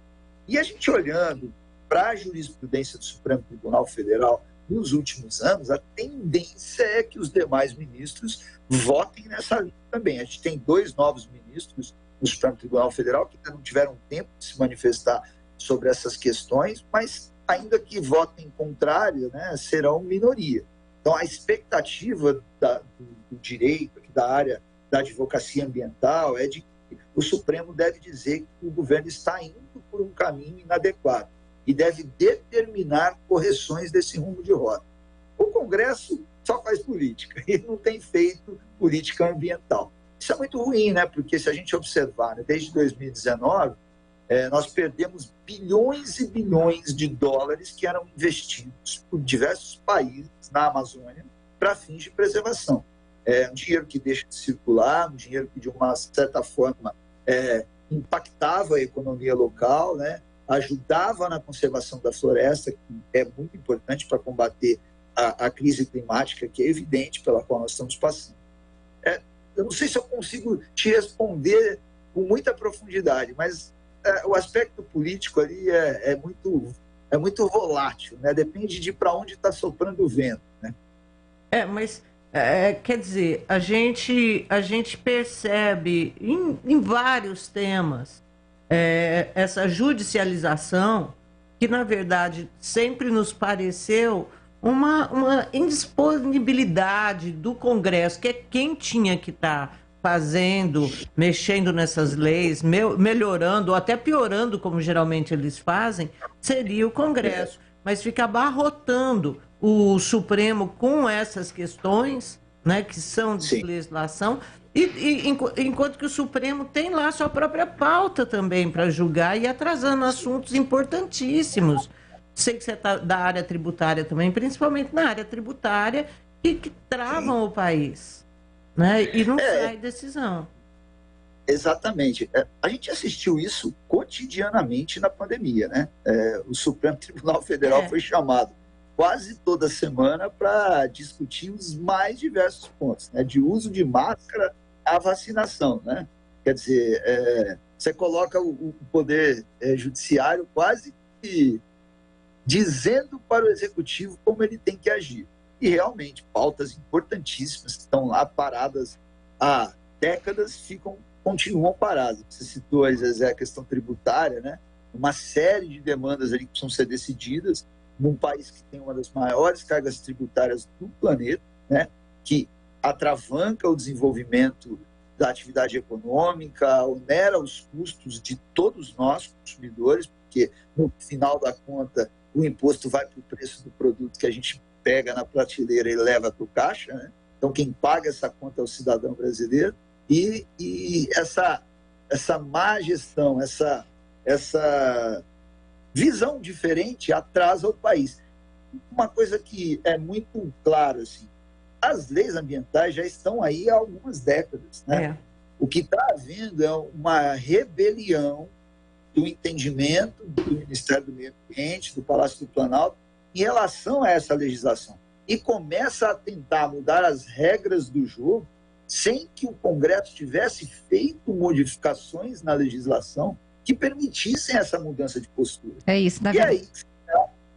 E a gente olhando para a jurisprudência do Supremo Tribunal Federal nos últimos anos, a tendência é que os demais ministros votem nessa linha também. A gente tem 2 novos ministros no Supremo Tribunal Federal que ainda não tiveram tempo de se manifestar sobre essas questões, mas ainda que votem contrário, né, serão minoria. Então, a expectativa do direito, da área da advocacia ambiental, é de que o Supremo deve dizer que o governo está indo por um caminho inadequado e deve determinar correções desse rumo de rota. O Congresso só faz política e não tem feito política ambiental. Isso é muito ruim, né? Porque se a gente observar, né, desde 2019, nós perdemos bilhões e bilhões de dólares que eram investidos por diversos países na Amazônia para fins de preservação. Um dinheiro que deixa de circular, um dinheiro que, de uma certa forma, impactava a economia local, né? Ajudava na conservação da floresta, que é muito importante para combater a crise climática, que é evidente pela qual nós estamos passando. Eu não sei se eu consigo te responder com muita profundidade, mas o aspecto político ali é muito volátil, né? Depende de para onde está soprando o vento, né? Mas quer dizer, a gente percebe em vários temas essa judicialização que, na verdade, sempre nos pareceu uma indisponibilidade do Congresso, que é quem tinha que estar fazendo, mexendo nessas leis, melhorando ou até piorando, como geralmente eles fazem, seria o Congresso. Mas fica abarrotando o Supremo com essas questões, né, que são de legislação, enquanto que o Supremo tem lá sua própria pauta também para julgar e atrasando assuntos importantíssimos. Sei que você está da área tributária também, principalmente na área tributária, que travam o país, né? E não sai decisão. Exatamente. A gente assistiu isso cotidianamente na pandemia, né? O Supremo Tribunal Federal foi chamado quase toda semana para discutir os mais diversos pontos, né? De uso de máscara à vacinação, né? Quer dizer, você coloca o poder judiciário quase que dizendo para o executivo como ele tem que agir. E realmente, pautas importantíssimas que estão lá paradas há décadas continuam paradas. Você citou a questão tributária, né? Uma série de demandas ali que precisam ser decididas num país que tem uma das maiores cargas tributárias do planeta, né? Que atravanca o desenvolvimento da atividade econômica, onera os custos de todos nós, consumidores, porque no final da conta o imposto vai para o preço do produto que a gente pega na prateleira e leva para o caixa, né? Então quem paga essa conta é o cidadão brasileiro. E essa má gestão, essa visão diferente atrasa o país. Uma coisa que é muito clara, assim, as leis ambientais já estão aí há algumas décadas, né? O que está havendo é uma rebelião do entendimento do Ministério do Meio Ambiente, do Palácio do Planalto, em relação a essa legislação. E começa a tentar mudar as regras do jogo sem que o Congresso tivesse feito modificações na legislação que permitissem essa mudança de postura. É isso, e aí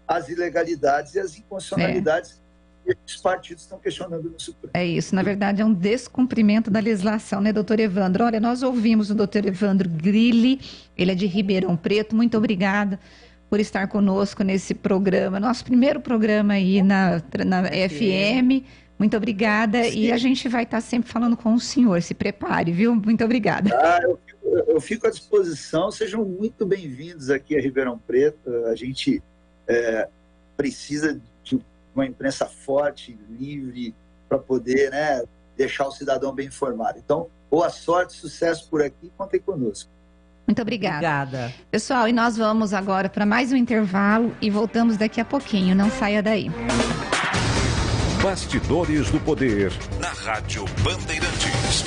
as ilegalidades e as inconstitucionalidades que os partidos estão questionando no Supremo. É isso, na verdade é um descumprimento da legislação, né, doutor Evandro? Olha, nós ouvimos o doutor Evandro Grilli, ele é de Ribeirão Preto, muito obrigada por estar conosco nesse programa, nosso primeiro programa aí na FM. Muito obrigada. Sim. E a gente vai estar sempre falando com o senhor. Se prepare, viu? Muito obrigada. Eu fico à disposição. Sejam muito bem-vindos aqui a Ribeirão Preto. A gente precisa de uma imprensa forte, livre, para poder, né, deixar o cidadão bem informado. Então, boa sorte, sucesso por aqui. Contem conosco. Muito obrigada. Obrigada. Pessoal, e nós vamos agora para mais um intervalo e voltamos daqui a pouquinho. Não saia daí. Bastidores do Poder, na Rádio Bandeirantes.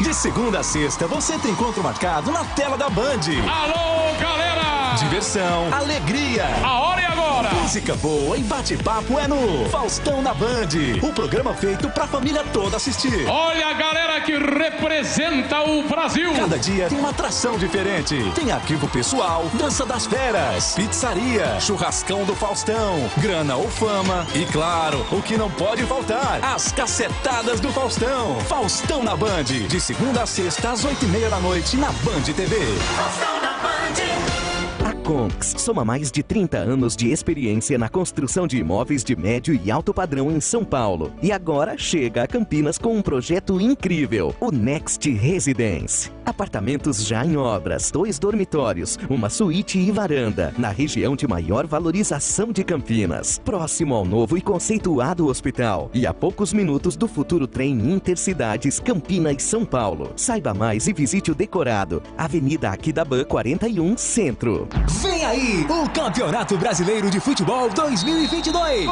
De segunda a sexta, você tem encontro marcado na tela da Band. Alô, galera! Diversão, alegria. A hora é agora! Música boa e bate-papo é no Faustão na Band. O programa feito pra família toda assistir. Olha a galera que representa o Brasil! Cada dia tem uma atração diferente. Tem arquivo pessoal, dança das feras, pizzaria, churrascão do Faustão, grana ou fama e, claro, o que não pode faltar, as cacetadas do Faustão. Faustão na Band, de segunda a sexta às 20h30 da noite na Band TV. Faustão na Band. A Conx soma mais de 30 anos de experiência na construção de imóveis de médio e alto padrão em São Paulo. E agora chega a Campinas com um projeto incrível, o Next Residence. Apartamentos já em obras, 2 dormitórios, uma suíte e varanda, na região de maior valorização de Campinas, próximo ao novo e conceituado hospital e a poucos minutos do futuro trem Intercidades Campinas e São Paulo. Saiba mais e visite o decorado, Avenida Aquidaban 41, Centro. Vem aí o Campeonato Brasileiro de Futebol 2022.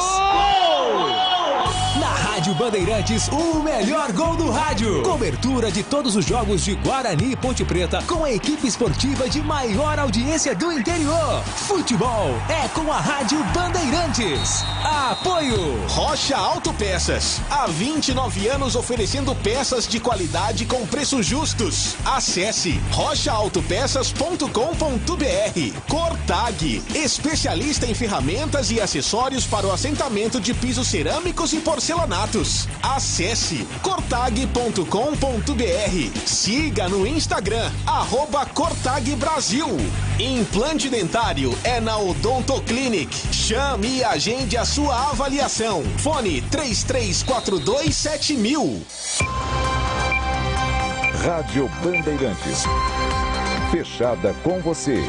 Na Rádio Bandeirantes, o melhor gol do rádio. Cobertura de todos os jogos de Guarani e Ponte Preta com a equipe esportiva de maior audiência do interior. Futebol é com a Rádio Bandeirantes. Apoio Rocha Autopeças. Há 29 anos oferecendo peças de qualidade com preços justos. Acesse rochaautopeças.com.br. Cortag, especialista em ferramentas e acessórios para o assentamento de pisos cerâmicos e porcelanatos. Acesse cortag.com.br. Siga no Instagram, @Cortag Brasil. Implante dentário é na Odontoclinic. Chame e agende a sua avaliação. Fone 33427000. Rádio Bandeirantes. Fechada com você.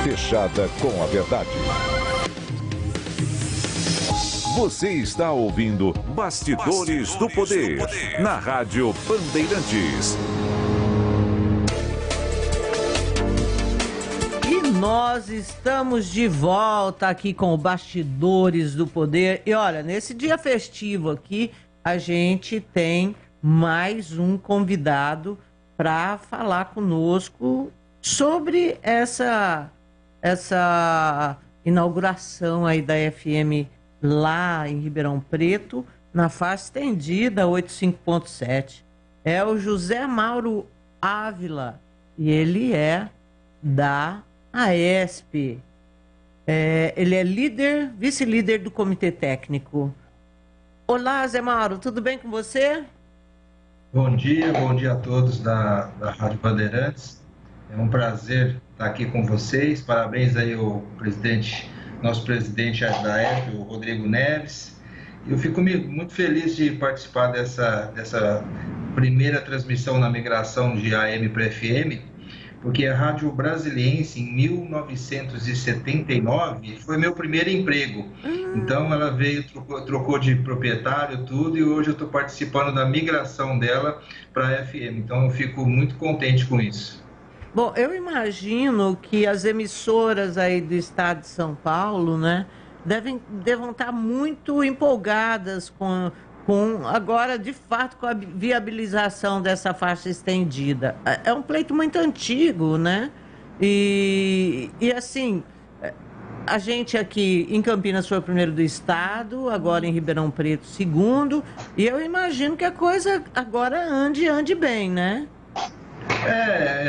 Fechada com a verdade. Você está ouvindo Bastidores do Poder, na Rádio Bandeirantes. E nós estamos de volta aqui com o Bastidores do Poder. E olha, nesse dia festivo aqui, a gente tem mais um convidado para falar conosco sobre essa inauguração aí da FM lá em Ribeirão Preto, na faixa estendida 85.7. É o José Mauro Ávila, e ele é da AESP. Ele é vice-líder do Comitê Técnico. Olá, Zé Mauro, tudo bem com você? Bom dia a todos da Rádio Bandeirantes. É um prazer estar aqui com vocês. Parabéns aí ao nosso presidente da AESP, o Rodrigo Neves. Eu fico muito feliz de participar dessa primeira transmissão na migração de AM para FM, porque a Rádio Brasiliense, em 1979, foi meu primeiro emprego. Então ela trocou de proprietário, tudo, e hoje eu estou participando da migração dela para a FM. Então eu fico muito contente com isso. Bom, eu imagino que as emissoras aí do estado de São Paulo, né, devam estar muito empolgadas com agora, de fato, com a viabilização dessa faixa estendida. É um pleito muito antigo, né? E assim, a gente aqui em Campinas foi o primeiro do estado, agora em Ribeirão Preto, segundo, e eu imagino que a coisa agora ande bem, né?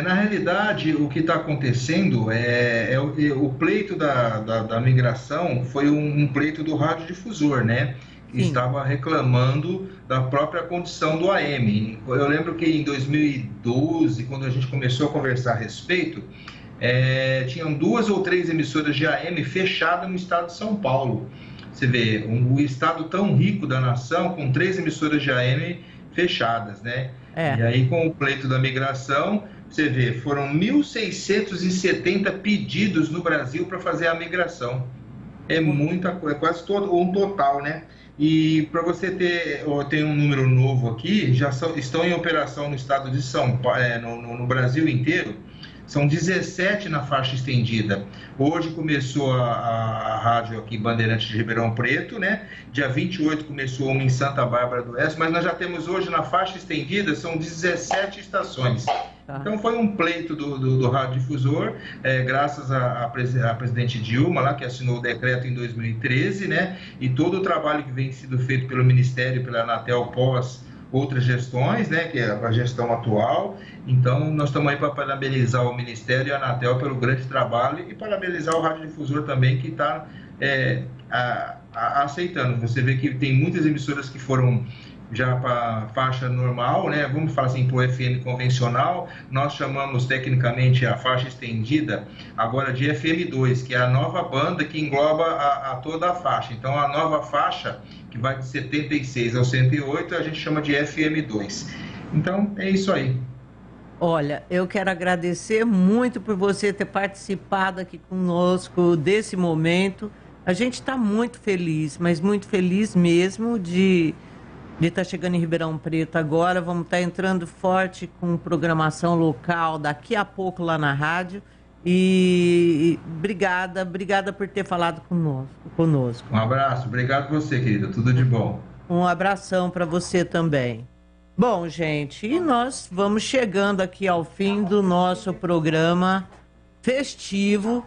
Na realidade, o que está acontecendo o pleito da migração foi um pleito do radiodifusor, né? Que estava reclamando da própria condição do AM. Eu lembro que em 2012, quando a gente começou a conversar a respeito, tinham 2 ou 3 emissoras de AM fechadas no estado de São Paulo. Você vê, o estado tão rico da nação, com 3 emissoras de AM fechadas, né? E aí, com o pleito da migração, você vê, foram 1.670 pedidos no Brasil para fazer a migração. É muita coisa, é quase um total, né? E para você ter um número novo aqui, já estão em operação no estado de São Paulo, no Brasil inteiro, são 17 na faixa estendida. Hoje começou a rádio aqui, Bandeirantes de Ribeirão Preto, né? Dia 28 começou uma em Santa Bárbara do Oeste, mas nós já temos hoje na faixa estendida, são 17 estações. Então foi um pleito do radiodifusor, graças à presidente Dilma, lá, que assinou o decreto em 2013, né? E todo o trabalho que vem sido feito pelo Ministério e pela Anatel pós outras gestões, né, que é a gestão atual. Então, nós estamos aí para parabenizar o Ministério e a Anatel pelo grande trabalho e parabenizar o radiodifusor também, que está aceitando. Você vê que tem muitas emissoras que foram já para faixa normal, né? Vamos falar assim, para o FM convencional. Nós chamamos tecnicamente a faixa estendida agora de FM2, que é a nova banda que engloba a toda a faixa. Então, a nova faixa, que vai de 76 ao 108, a gente chama de FM2. Então, é isso aí. Olha, eu quero agradecer muito por você ter participado aqui conosco desse momento. A gente está muito feliz, mas muito feliz mesmo de estar chegando em Ribeirão Preto agora. Vamos estar entrando forte com programação local daqui a pouco lá na rádio. E obrigada por ter falado conosco. Um abraço, obrigado você, querida, tudo de bom. Um abração para você também. Bom, gente, e nós vamos chegando aqui ao fim do nosso programa festivo,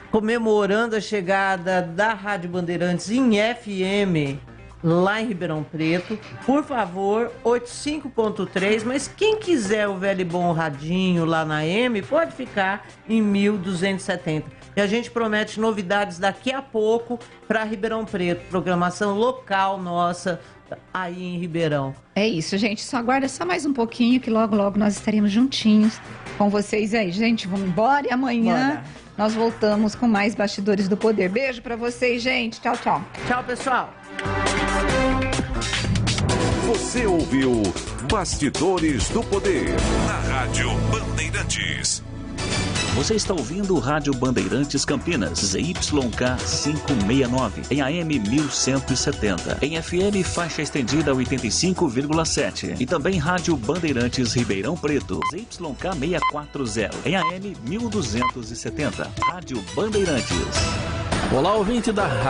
comemorando a chegada da Rádio Bandeirantes em FM, lá em Ribeirão Preto. Por favor, 85.3, mas quem quiser o velho e bom radinho lá na M, pode ficar em 1270. E a gente promete novidades daqui a pouco para Ribeirão Preto, programação local nossa aí em Ribeirão. É isso, gente. Só aguarda só mais um pouquinho que logo, logo nós estaremos juntinhos com vocês aí. Gente, vamos embora e amanhã nós voltamos com mais Bastidores do Poder. Beijo pra vocês, gente. Tchau, tchau. Tchau, pessoal. Você ouviu Bastidores do Poder na Rádio Bandeirantes. Você está ouvindo Rádio Bandeirantes Campinas, ZYK 569, em AM 1170, em FM faixa estendida 85,7 e também Rádio Bandeirantes Ribeirão Preto, ZYK 640, em AM 1270, Rádio Bandeirantes. Olá, ouvinte da